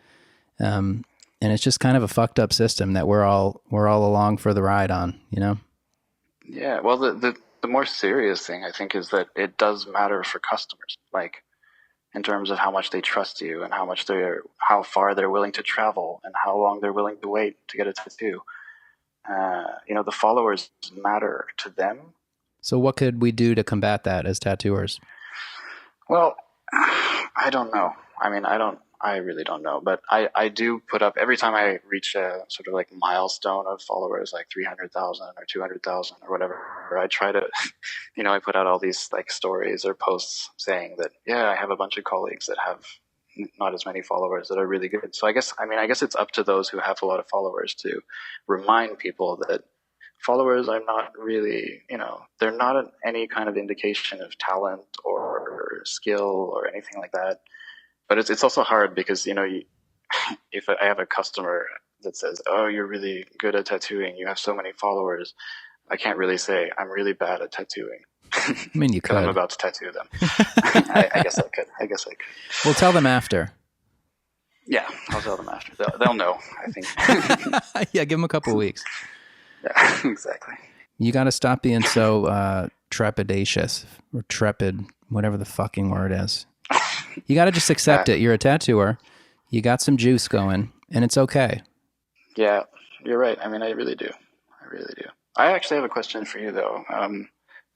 And it's just kind of a fucked up system that we're all along for the ride on, Yeah. Well, the more serious thing I think is that it does matter for customers, like in terms of how much they trust you and how far they're willing to travel and how long they're willing to wait to get a tattoo. The followers matter to them. So what could we do to combat that as tattooers? Well, I don't know. I mean, I I really don't know, but I do put up every time I reach a sort of like milestone of followers, like 300,000 or 200,000 or whatever. I try to, I put out all these like stories or posts saying that, yeah, I have a bunch of colleagues that have not as many followers that are really good. So I guess it's up to those who have a lot of followers to remind people that followers are not really, they're not any kind of indication of talent or skill or anything like that. But it's also hard because, if I have a customer that says, oh, you're really good at tattooing, you have so many followers, I can't really say I'm really bad at tattooing. I mean, you could. I'm about to tattoo them. I guess I could. We'll tell them after. Yeah, I'll tell them after. They'll know, I think. Yeah, give them a couple of weeks. Yeah, exactly. You got to stop being so trepidatious or trepid, whatever the fucking word is. You got to just accept it. You're a tattooer. You got some juice going, and it's okay. Yeah, you're right. I mean, I really do. I actually have a question for you, though,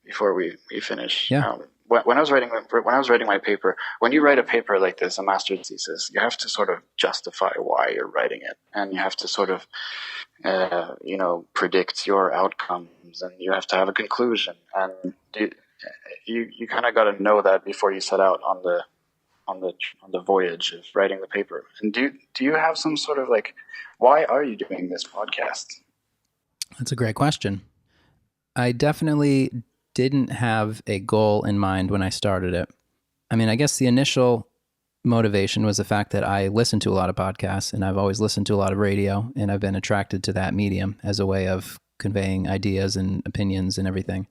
before we finish. Yeah. When I was writing my paper, when you write a paper like this, a master's thesis, you have to sort of justify why you're writing it, and you have to sort of, predict your outcomes, and you have to have a conclusion, and you kind of got to know that before you set out on the voyage of writing the paper. And do you have some sort of like, why are you doing this podcast? That's a great question. I definitely didn't have a goal in mind when I started it. I mean, I guess the initial motivation was the fact that I listened to a lot of podcasts, and I've always listened to a lot of radio, and I've been attracted to that medium as a way of conveying ideas and opinions and everything.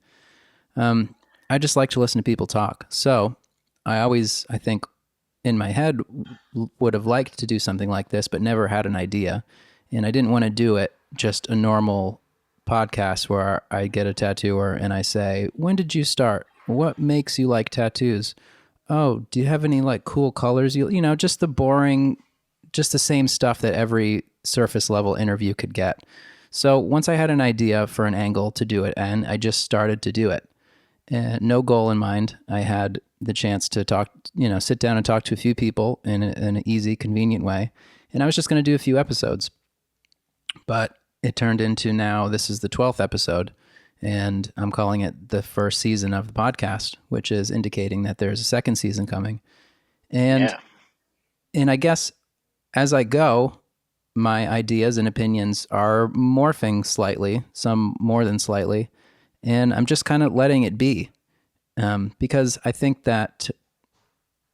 I just like to listen to people talk. So I think in my head would have liked to do something like this, but never had an idea. And I didn't want to do it just a normal podcast where I get a tattooer and I say, when did you start? What makes you like tattoos? Oh, do you have any like cool colors? Just the boring, just the same stuff that every surface level interview could get. So once I had an idea for an angle to do it, and I just started to do it. No goal in mind. I had the chance to talk, sit down and talk to a few people in an easy, convenient way. And I was just going to do a few episodes. But it turned into now this is the 12th episode, and I'm calling it the first season of the podcast, which is indicating that there's a second season coming. And I guess as I go, my ideas and opinions are morphing slightly, some more than slightly. And I'm just kind of letting it be, because I think that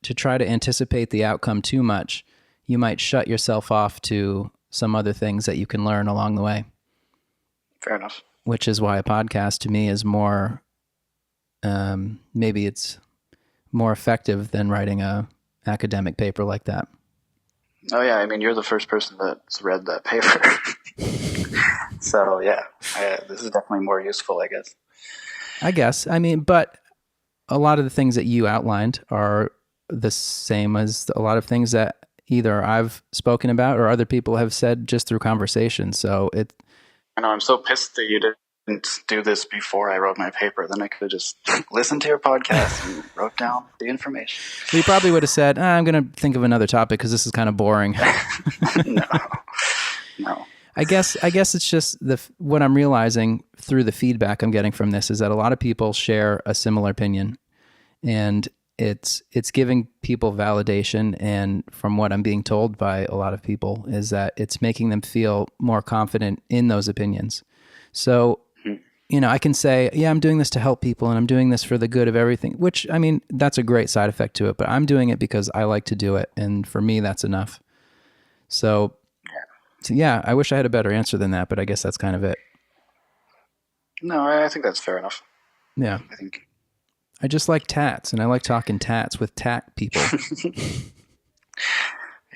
to try to anticipate the outcome too much, you might shut yourself off to some other things that you can learn along the way. Fair enough. Which is why a podcast to me is more, maybe it's more effective than writing a academic paper like that. Oh yeah, I mean, you're the first person that's read that paper. So yeah, this is definitely more useful, I guess. I mean, but a lot of the things that you outlined are the same as a lot of things that either I've spoken about or other people have said just through conversation. So I know, I'm so pissed that you didn't do this before I wrote my paper. Then I could have just listened to your podcast and wrote down the information. You probably would have said, I'm going to think of another topic because this is kind of boring. No. I guess it's just what I'm realizing through the feedback I'm getting from this is that a lot of people share a similar opinion, and it's giving people validation. And from what I'm being told by a lot of people is that it's making them feel more confident in those opinions. So, I can say, yeah, I'm doing this to help people and I'm doing this for the good of everything, which, I mean, that's a great side effect to it, but I'm doing it because I like to do it. And for me, that's enough. So yeah, I wish I had a better answer than that, but I guess that's kind of it. No, I think that's fair enough. Yeah. I think I just like tats, and I like talking tats with tat people.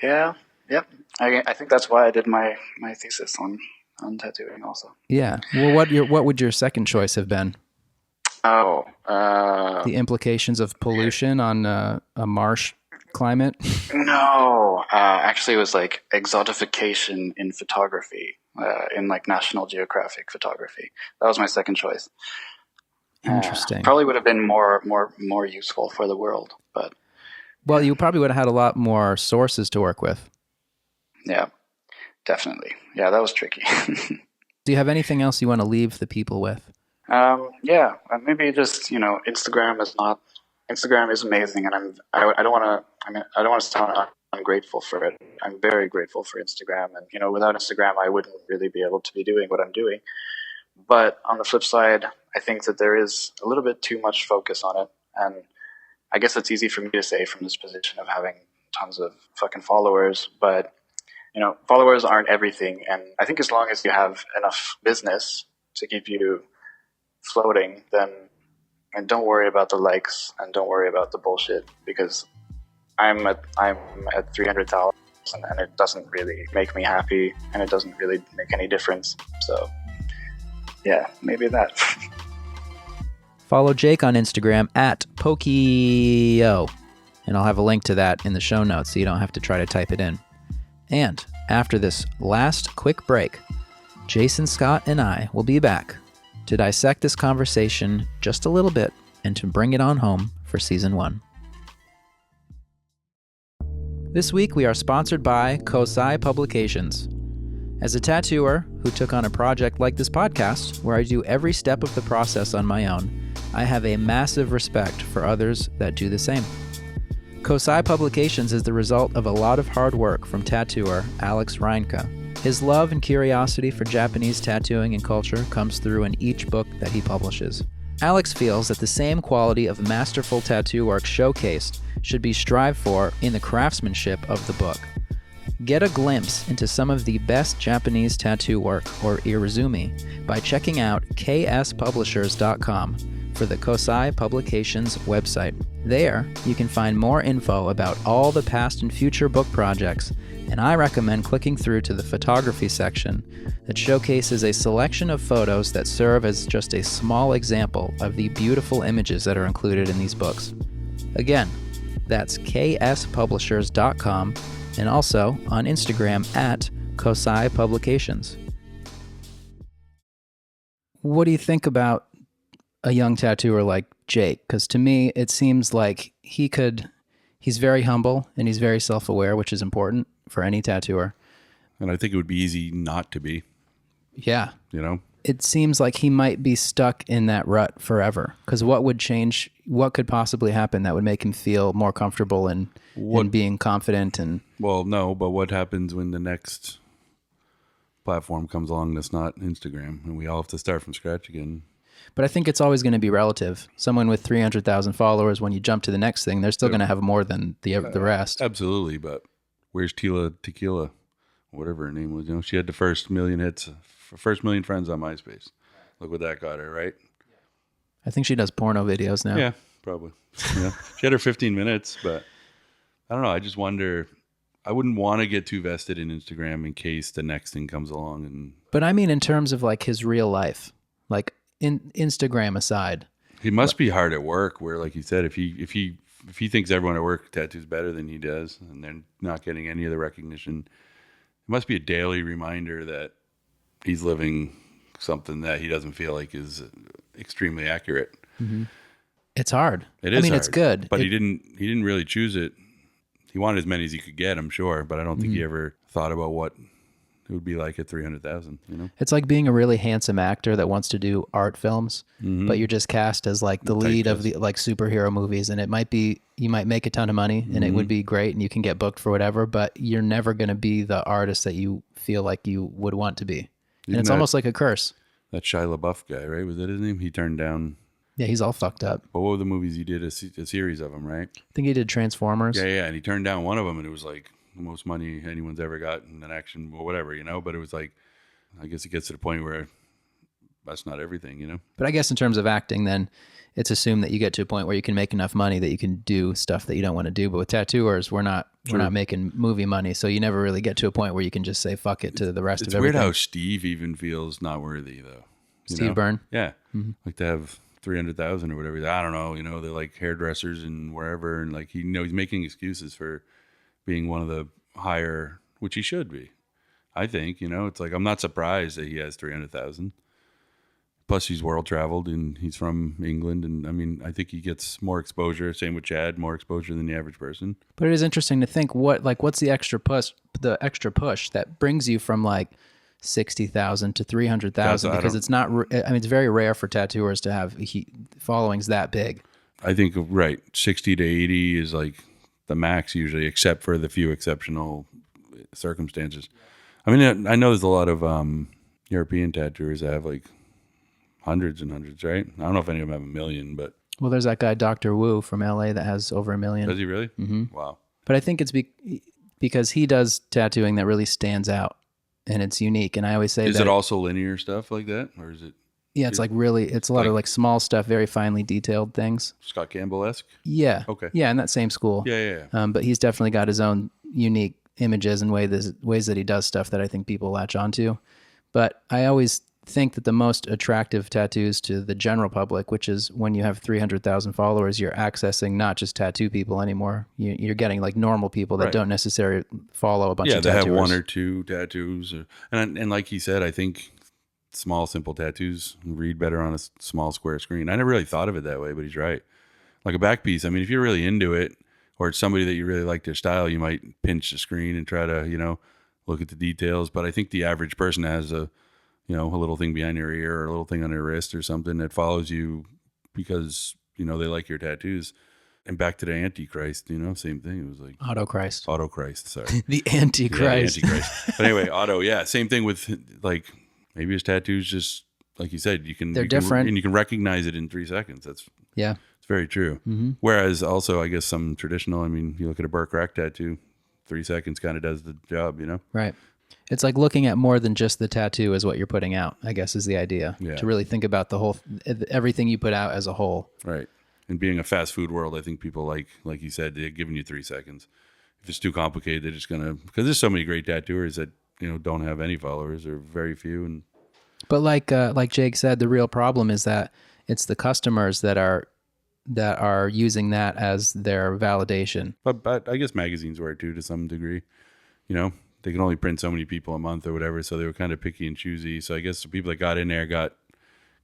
Yeah. Yep. I think that's why I did my thesis on tattooing also. Yeah. Well, what would your second choice have been? Oh. The implications of pollution on a marsh climate? No. Actually, it was like exotification in photography, in like National Geographic photography. That was my second choice. Interesting. Probably would have been more useful for the world, but Well, you probably would have had a lot more sources to work with. Yeah, definitely. Yeah, that was tricky. Do you have anything else you want to leave the people with? Yeah, maybe just, Instagram is amazing, and I don't want to sound ungrateful for it. I'm very grateful for Instagram, and without Instagram, I wouldn't really be able to be doing what I'm doing. But on the flip side, I think that there is a little bit too much focus on it, and I guess it's easy for me to say from this position of having tons of fucking followers, but followers aren't everything, and I think as long as you have enough business to keep you floating, then and don't worry about the likes and don't worry about the bullshit, because I'm at 300,000 and it doesn't really make me happy and it doesn't really make any difference. So yeah, maybe that. Follow Jake on Instagram at Pokeeeeeeoh, and I'll have a link to that in the show notes so you don't have to try to type it in. And after this last quick break, Jason Scott and I will be back to dissect this conversation just a little bit and to bring it on home for season 1. This week we are sponsored by Cosig Publications. As a tattooer who took on a project like this podcast, where I do every step of the process on my own, I have a massive respect for others that do the same. Cosig Publications is the result of a lot of hard work from tattooer Alex Reinke. His love and curiosity for Japanese tattooing and culture comes through in each book that he publishes. Alex feels that the same quality of masterful tattoo work showcased should be strived for in the craftsmanship of the book. Get a glimpse into some of the best Japanese tattoo work, or Irezumi, by checking out kspublishers.com for the Cosig Publications website. There, you can find more info about all the past and future book projects, and I recommend clicking through to the photography section that showcases a selection of photos that serve as just a small example of the beautiful images that are included in these books. Again, that's kspublishers.com, and also on Instagram at Cosig Publications. What do you think about a young tattooer like Jake? Because to me, it seems like he's very humble and he's very self-aware, which is important for any tattooer. And I think it would be easy not to be. Yeah. It seems like he might be stuck in that rut forever. Because what would change? What could possibly happen that would make him feel more comfortable in being confident? Well, no, but what happens when the next platform comes along that's not Instagram and we all have to start from scratch again? But I think it's always going to be relative. Someone with 300,000 followers, when you jump to the next thing, they're still going to have more than the rest. Absolutely, but where's Tequila, whatever her name was? She had the first million hits, first million friends on MySpace. Look what that got her, right? I think she does porno videos now. Yeah, probably. Yeah, she had her 15 minutes, but I don't know. I just wonder. I wouldn't want to get too vested in Instagram in case the next thing comes along. But I mean, in terms of like his real life, like Instagram aside, he must be hard at work. Where, like you said, if he thinks everyone at work tattoos better than he does, and they're not getting any of the recognition, it must be a daily reminder that he's living something that he doesn't feel like is extremely accurate. Mm-hmm. It's hard. It is. Hard, it's good, but he didn't really choose it. He wanted as many as he could get, I'm sure, but I don't think he ever thought about what it would be like at 300,000. It's like being a really handsome actor that wants to do art films, but you're just cast as like the lead of the like superhero movies, and you might make a ton of money, and it would be great, and you can get booked for whatever, but you're never going to be the artist that you feel like you would want to be, and it's almost like a curse. That Shia LaBeouf guy, right? Was that his name? He turned down. Yeah, he's all fucked up. But what were the movies he did? A series of them, right? I think he did Transformers. Yeah, and he turned down one of them, and it was like the most money anyone's ever got in an action or whatever, But it was like, I guess it gets to the point where that's not everything, But I guess in terms of acting, then it's assumed that you get to a point where you can make enough money that you can do stuff that you don't want to do. But with tattooers, we're not making movie money, so you never really get to a point where you can just say fuck it to the rest of everything. It's weird how Steve even feels not worthy, though. Steve Byrne? Yeah. Like to have 300,000 or whatever. I don't know, they're like hairdressers and wherever, and like he's making excuses for being one of the higher, which he should be. I think, it's like I'm not surprised that he has 300,000. Plus, he's world traveled and he's from England. And I mean, I think he gets more exposure. Same with Chad, more exposure than the average person. But it is interesting to think what's the extra push that brings you from like 60,000 to 300,000, because it's not, I mean, it's very rare for tattooers to have followings that big. I think, right, 60 to 80 is like the max usually, except for the few exceptional circumstances. I mean, I know there's a lot of European tattooers that have like hundreds and hundreds, right? I don't know if any of them have 1 million, but... Well, there's that guy, Dr. Wu from LA, that has over 1 million. Does he really? Mm-hmm. Wow. But I think it's because he does tattooing that really stands out and it's unique. And I always say is it also linear stuff like that? Or is it... Yeah, it's like really, it's a lot of like small stuff, very finely detailed things. Scott Campbell-esque? Yeah. Okay. Yeah, in that same school. Yeah. But he's definitely got his own unique images and ways that he does stuff that I think people latch onto. But I always think that the most attractive tattoos to the general public, which is when you have 300,000 followers, you're accessing not just tattoo people anymore. You're getting like normal people that don't necessarily follow a bunch of tattooers. Yeah, they have 1 or 2 tattoos. And like he said, I think small, simple tattoos read better on a small square screen. I never really thought of it that way, but he's right. Like a back piece, I mean, if you're really into it, or it's somebody that you really like their style, you might pinch the screen and try to, look at the details. But I think the average person has a little thing behind their ear or a little thing on their wrist or something that follows you because, they like your tattoos. And back to the Antichrist, same thing. It was like... Autochrist, sorry. The Antichrist. Yeah, the Antichrist. But anyway, same thing with like... Maybe his tattoos just, like you said, they're different. And you can recognize it in 3 seconds. It's very true. Mm-hmm. Whereas also, I guess some traditional, I mean, you look at a Burke Rack tattoo, 3 seconds kind of does the job, Right. It's like looking at more than just the tattoo is what you're putting out, I guess is the idea. Yeah. To really think about the whole, everything you put out as a whole. Right. And being a fast food world, I think people like you said, they're giving you 3 seconds. If it's too complicated, they're just going to, because there's so many great tattooers that, don't have any followers or very few. But like Jake said, the real problem is that it's the customers that are using that as their validation. But I guess magazines were too, to some degree. They can only print so many people a month or whatever, so they were kind of picky and choosy. So I guess the people that got in there got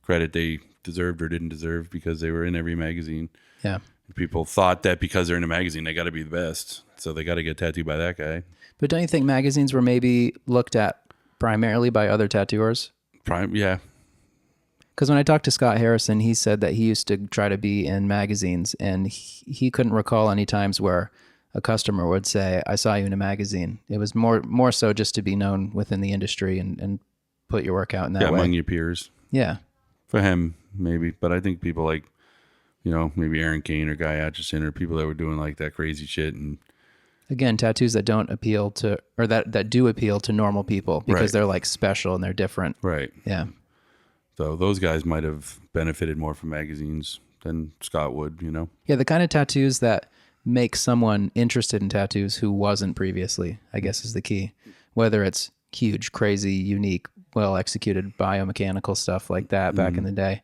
credit they deserved or didn't deserve because they were in every magazine. Yeah. People thought that because they're in a magazine, they got to be the best, so they got to get tattooed by that guy. But don't you think magazines were maybe looked at primarily by other tattooers? Yeah. Because when I talked to Scott Harrison, he said that he used to try to be in magazines, and he couldn't recall any times where a customer would say, I saw you in a magazine. It was more so just to be known within the industry and put your work out in that way. Among your peers. Yeah. For him, maybe. But I think people like, maybe Aaron Kane or Guy Atchison or people that were doing like that crazy shit. And again, tattoos that don't appeal to, or that do appeal to normal people because they're like special and they're different. Right. Yeah. So those guys might have benefited more from magazines than Scott would, Yeah, the kind of tattoos that make someone interested in tattoos who wasn't previously, I guess is the key. Whether it's huge, crazy, unique, well-executed biomechanical stuff like that back in the day,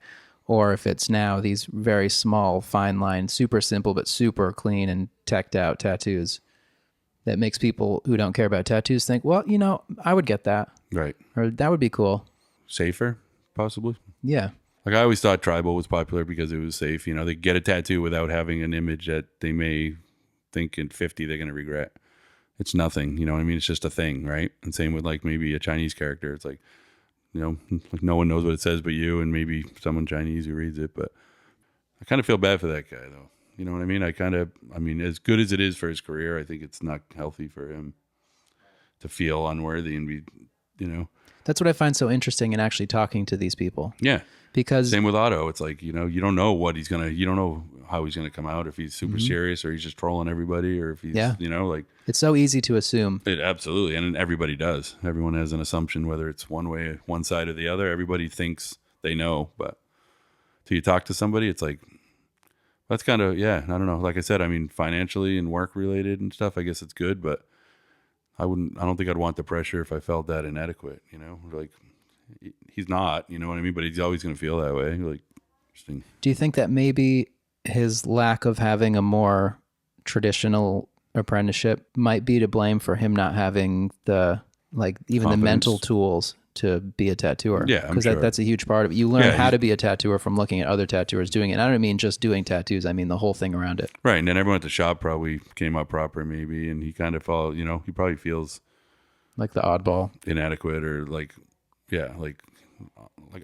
or if it's now these very small, fine line, super simple but super clean and teched out tattoos that makes people who don't care about tattoos think, well, I would get that. Right. Or that would be cool. Safer, possibly. Yeah. Like I always thought tribal was popular because it was safe. They get a tattoo without having an image that they may think in 50 they're going to regret. It's nothing, you know what I mean? It's just a thing, right? And same with like maybe a Chinese character. It's like, like no one knows what it says but you and maybe someone Chinese who reads it. But I kind of feel bad for that guy though. You know what I mean? I mean, as good as it is for his career, I think it's not healthy for him to feel unworthy and be, That's what I find so interesting in actually talking to these people. Yeah. Because same with Otto. It's like, you don't know what you don't know how he's going to come out, if he's super serious or he's just trolling everybody or if he's, like. It's so easy to assume. It absolutely. And everybody does. Everyone has an assumption, whether it's one way, one side or the other. Everybody thinks they know, but till you talk to somebody, it's like, that's kind of, I don't know. Like I said, I mean, financially and work related and stuff, I guess it's good, but I don't think I'd want the pressure if I felt that inadequate, like he's not, you know what I mean? But he's always going to feel that way. Like, interesting. Do you think that maybe his lack of having a more traditional apprenticeship might be to blame for him not having the, like even confidence, the mental tools to be a tattooer. Yeah, I'm because sure. that's a huge part of it. You learn Yeah, how to be a tattooer from looking at other tattooers doing it. And I don't mean just doing tattoos. I mean the whole thing around it. Right. And then everyone at the shop probably came up proper maybe, and he kind of felt, you know, he probably feels Like the oddball. inadequate or like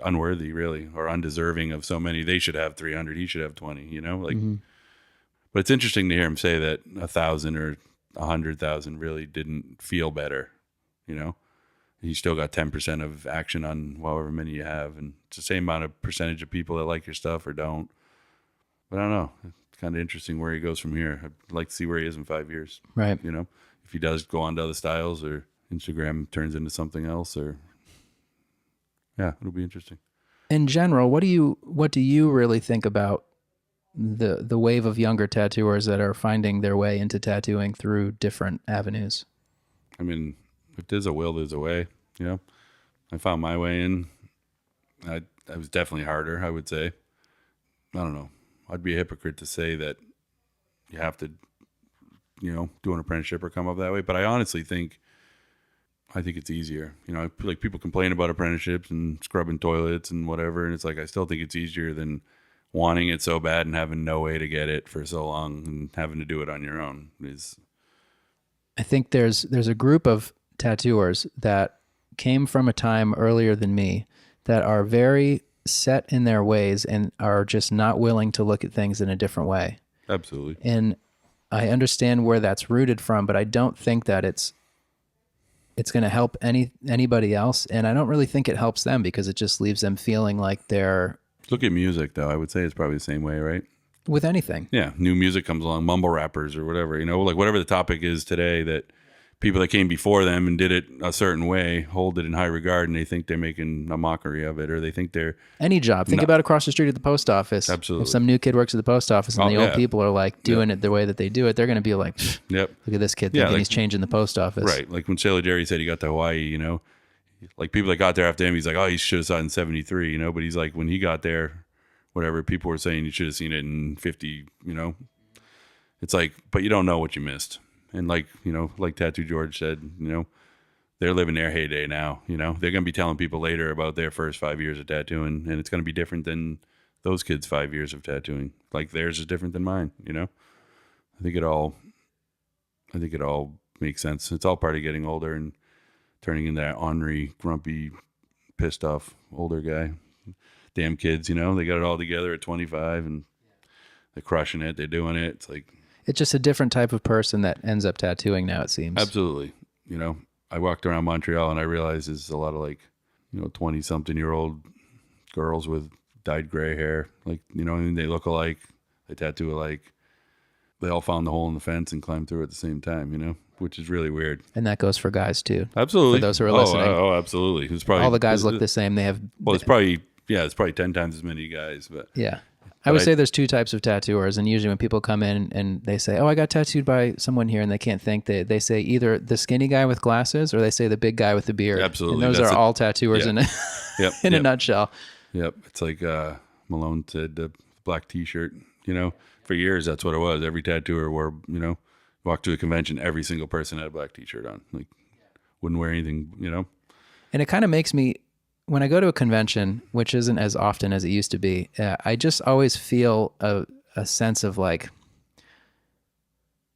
unworthy really, or undeserving of so many. They should have 300. He should have 20, you know, like, but it's interesting to hear him say that 1,000 or 100,000 really didn't feel better, you know. You still got 10% of action on however many you have, and it's the same amount of percentage of people that like your stuff or don't. But I don't know. It's kind of interesting where he goes from here. I'd like to see where he is in 5 years. Right. You know, if he does go on to other styles or Instagram turns into something else, or yeah, it'll be interesting. In general, what do you really think about the wave of younger tattooers that are finding their way into tattooing through different avenues? I mean, if there's a will, there's a way. You know, I found my way in. I was definitely harder, I would say. I don't know. I'd be a hypocrite to say that you have to, you know, do an apprenticeship or come up that way. But I honestly think it's easier. You know, like people complain about apprenticeships and scrubbing toilets and whatever, and it's like I still think it's easier than wanting it so bad and having no way to get it for so long and having to do it on your own. I think there's a group of tattooers that came from a time earlier than me that are very set in their ways and are just not willing to look at things in a different way. Absolutely. And I understand where that's rooted from, but I don't think that it's going to help anybody else. And I don't really think it helps them because it just leaves them feeling like they're... Look at music, though. I would say it's probably the same way, right? With anything. Yeah. New music comes along, mumble rappers or whatever, you know, like whatever the topic is today, that people that came before them and did it a certain way hold it in high regard, and they think they're making a mockery of it, or they think they're... Any job. Think about across the street at the post office. Absolutely. If some new kid works at the post office and the old people are like doing it the way that they do it, they're going to be like, yep. Look at this kid thinking he's changing the post office. Right. Like when Sailor Jerry said he got to Hawaii, you know, like people that got there after him, he's like, oh, he should have saw it in 73, you know, but he's like, when he got there, whatever, people were saying you should have seen it in 50, you know. It's like, but you don't know what you missed. And like, you know, like Tattoo George said, you know, they're living their heyday now, you know. They're going to be telling people later about their first 5 years of tattooing, and it's going to be different than those kids' 5 years of tattooing. Like theirs is different than mine, you know. I think it all makes sense. It's all part of getting older and turning into that ornery, grumpy, pissed off older guy. Damn kids, you know, they got it all together at 25 and they're crushing it. They're doing it. It's like... It's just a different type of person that ends up tattooing now, it seems. Absolutely. You know, I walked around Montreal and I realized there's a lot of like, you know, 20-something-year-old girls with dyed gray hair. Like, you know, and they look alike. They tattoo alike. They all found the hole in the fence and climbed through at the same time, you know, which is really weird. And that goes for guys too. Absolutely. For those who are listening. Oh, absolutely. It's probably all the guys look the same. They have... Well, it's probably 10 times as many guys, but... Yeah. I would say there's two types of tattooers, and usually when people come in and they say, oh, I got tattooed by someone here, and they can't think, they say either the skinny guy with glasses or they say the big guy with the beard. Absolutely. And those are all tattooers in a nutshell. Yep. It's like Malone said, the black T-shirt, you know, for years that's what it was. Every tattooer wore, you know, walked to a convention, every single person had a black T-shirt on. Like, wouldn't wear anything, you know. And it kind of makes me... When I go to a convention, which isn't as often as it used to be, I just always feel a sense of like,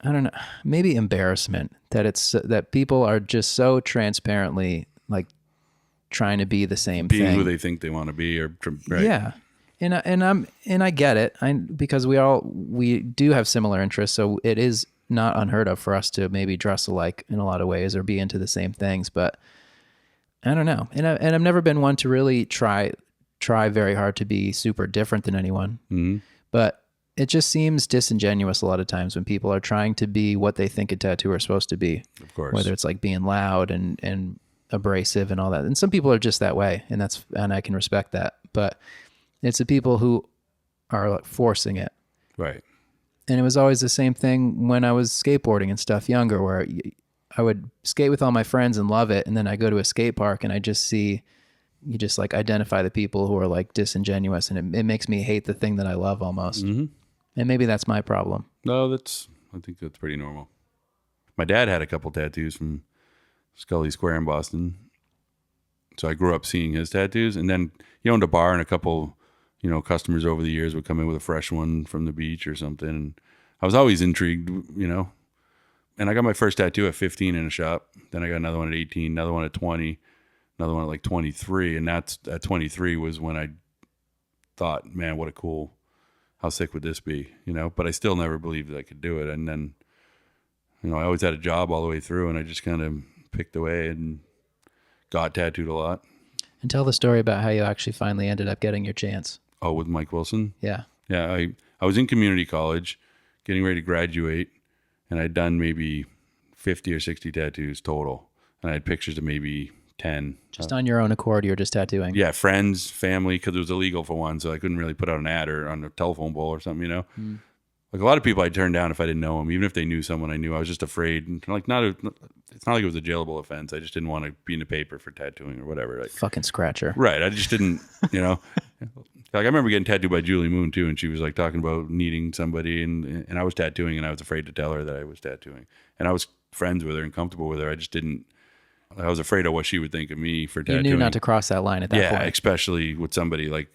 I don't know, maybe embarrassment that people are just so transparently like trying to be the same thing. Being who they think they want to be, or right. Yeah. And I get it. Because we do have similar interests, so it is not unheard of for us to maybe dress alike in a lot of ways or be into the same things, but I don't know. And I've never been one to really try very hard to be super different than anyone. Mm-hmm. But it just seems disingenuous a lot of times when people are trying to be what they think a tattooer is supposed to be. Of course. Whether it's like being loud and abrasive and all that. And some people are just that way, and I can respect that. But it's the people who are like forcing it. Right. And it was always the same thing when I was skateboarding and stuff younger, where I would skate with all my friends and love it. And then I go to a skate park and I just see, you just like identify the people who are like disingenuous, and it makes me hate the thing that I love almost. Mm-hmm. And maybe that's my problem. No, I think that's pretty normal. My dad had a couple tattoos from Scully Square in Boston. So I grew up seeing his tattoos, and then he owned a bar, and a couple, customers over the years would come in with a fresh one from the beach or something. And I was always intrigued, And I got my first tattoo at 15 in a shop. Then I got another one at 18, another one at 20, another one at like 23. And that's at 23 was when I thought, man, how sick would this be? But I still never believed that I could do it. And then, I always had a job all the way through, and I just kind of picked away and got tattooed a lot. And tell the story about how you actually finally ended up getting your chance. Oh, with Mike Wilson? Yeah. Yeah, I was in community college, getting ready to graduate, and I'd done maybe 50 or 60 tattoos total. And I had pictures of maybe 10. Just on your own accord, you were just tattooing? Yeah, friends, family, because it was illegal for one, so I couldn't really put out an ad or on a telephone pole or something, Like a lot of people I'd turn down if I didn't know them, even if they knew someone I knew. I was just afraid. It's not like it was a jailable offense. I just didn't want to be in the paper for tattooing or whatever. Like, fucking scratcher. Right. I just didn't, Like I remember getting tattooed by Julie Moon too, and she was like talking about needing somebody, and I was tattooing, and I was afraid to tell her that I was tattooing. And I was friends with her and comfortable with her. I was afraid of what she would think of me for tattooing. You knew not to cross that line at that point. Yeah, especially with somebody like,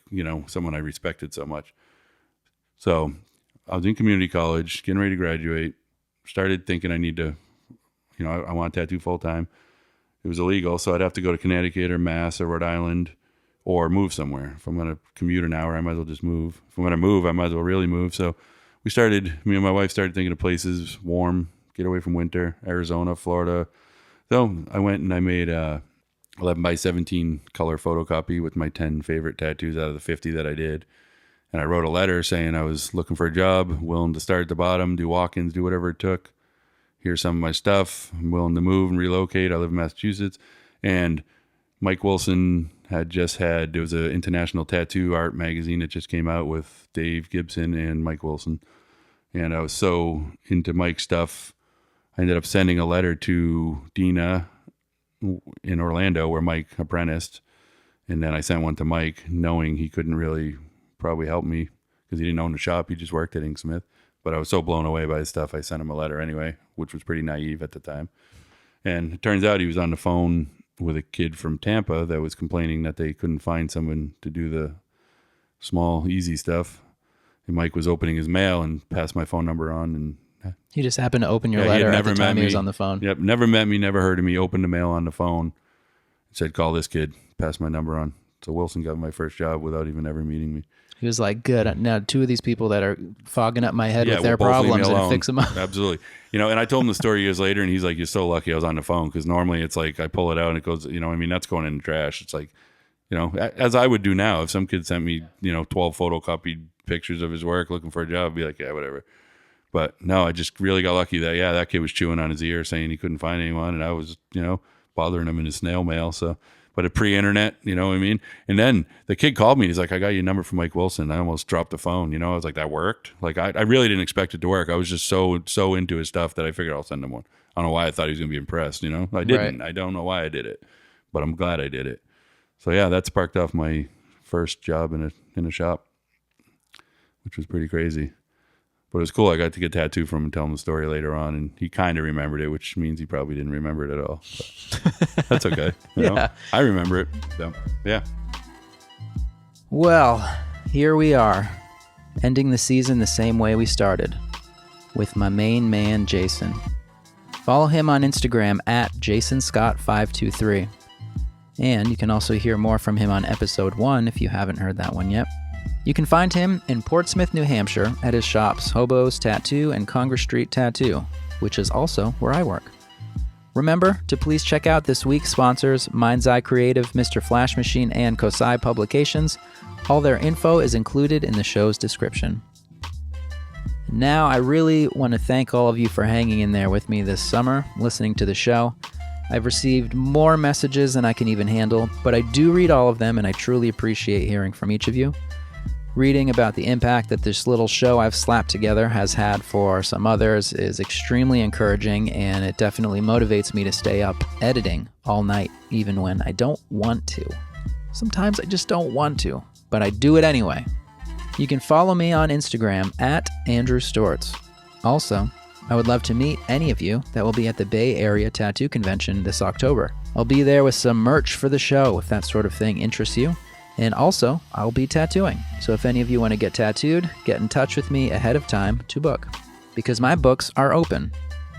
someone I respected so much. So I was in community college, getting ready to graduate, started thinking I need to, I want to tattoo full time. It was illegal, so I'd have to go to Connecticut or Mass or Rhode Island or move somewhere. If I'm going to commute an hour, I might as well just move. If I'm going to move, I might as well really move. So me and my wife started thinking of places warm, get away from winter, Arizona, Florida. So I went and I made a 11 by 17 color photocopy with my 10 favorite tattoos out of the 50 that I did. And I wrote a letter saying I was looking for a job, willing to start at the bottom, do walk-ins, do whatever it took. Here's some of my stuff. I'm willing to move and relocate. I live in Massachusetts. And Mike Wilson there was an international tattoo art magazine that just came out with Dave Gibson and Mike Wilson. And I was so into Mike's stuff, I ended up sending a letter to Dina in Orlando where Mike apprenticed. And then I sent one to Mike knowing he couldn't really probably help me because he didn't own the shop. He just worked at Inksmith. But I was so blown away by his stuff, I sent him a letter anyway, which was pretty naive at the time. And it turns out he was on the phone with a kid from Tampa that was complaining that they couldn't find someone to do the small, easy stuff. And Mike was opening his mail and passed my phone number on. And he just happened to open your letter at the time he was on the phone. Yep, never met me, never heard of me, opened the mail on the phone, said, call this kid, passed my number on. So Wilson got my first job without even ever meeting me. He was like, good. Now, two of these people that are fogging up my head with their problems and fix them up. Absolutely. And I told him the story years later, and he's like, you're so lucky I was on the phone, because normally it's like I pull it out and it goes, that's going in the trash. It's like, as I would do now. If some kid sent me, 12 photocopied pictures of his work looking for a job, I'd be like, yeah, whatever. But no, I just really got lucky that, that kid was chewing on his ear saying he couldn't find anyone, and I was, bothering him in his snail mail. So. But a pre-internet, you know what I mean? And then the kid called me and he's like, I got your number from Mike Wilson. I almost dropped the phone. I was like, that worked? Like, I really didn't expect it to work. I was just so into his stuff that I figured I'll send him one. I don't know why I thought he was going to be impressed, I didn't. Right. I don't know why I did it, but I'm glad I did it. So yeah, that sparked off my first job in a shop, which was pretty crazy. But it was cool. I got to get tattooed from him and tell him the story later on, and he kind of remembered it, which means he probably didn't remember it at all. But that's okay. I remember it. So, yeah. Well, here we are, ending the season the same way we started, with my main man, Jason. Follow him on Instagram at JasonScott523. And you can also hear more from him on episode 1 if you haven't heard that one yet. You can find him in Portsmouth, New Hampshire at his shops Hobo's Tattoo and Congress Street Tattoo, which is also where I work. Remember to please check out this week's sponsors, Mind's Eye Creative, Mr. Flash Machine, and Cosig Publications. All their info is included in the show's description. Now, I really want to thank all of you for hanging in there with me this summer, listening to the show. I've received more messages than I can even handle, but I do read all of them, and I truly appreciate hearing from each of you. Reading about the impact that this little show I've slapped together has had for some others is extremely encouraging, and it definitely motivates me to stay up editing all night, even when I don't want to. Sometimes I just don't want to, but I do it anyway. You can follow me on Instagram at Andrew Stortz. Also, I would love to meet any of you that will be at the Bay Area Tattoo Convention this October. I'll be there with some merch for the show if that sort of thing interests you. And also, I'll be tattooing. So if any of you want to get tattooed, get in touch with me ahead of time to book. Because my books are open.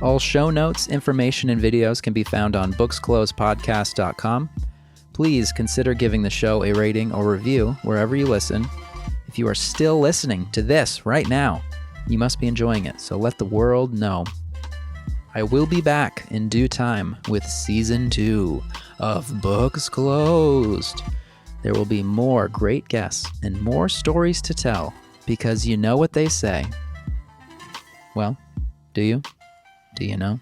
All show notes, information, and videos can be found on booksclosepodcast.com. Please consider giving the show a rating or review wherever you listen. If you are still listening to this right now, you must be enjoying it, so let the world know. I will be back in due time with Season 2 of Books Closed. There will be more great guests and more stories to tell, because you know what they say. Well, do you? Do you know?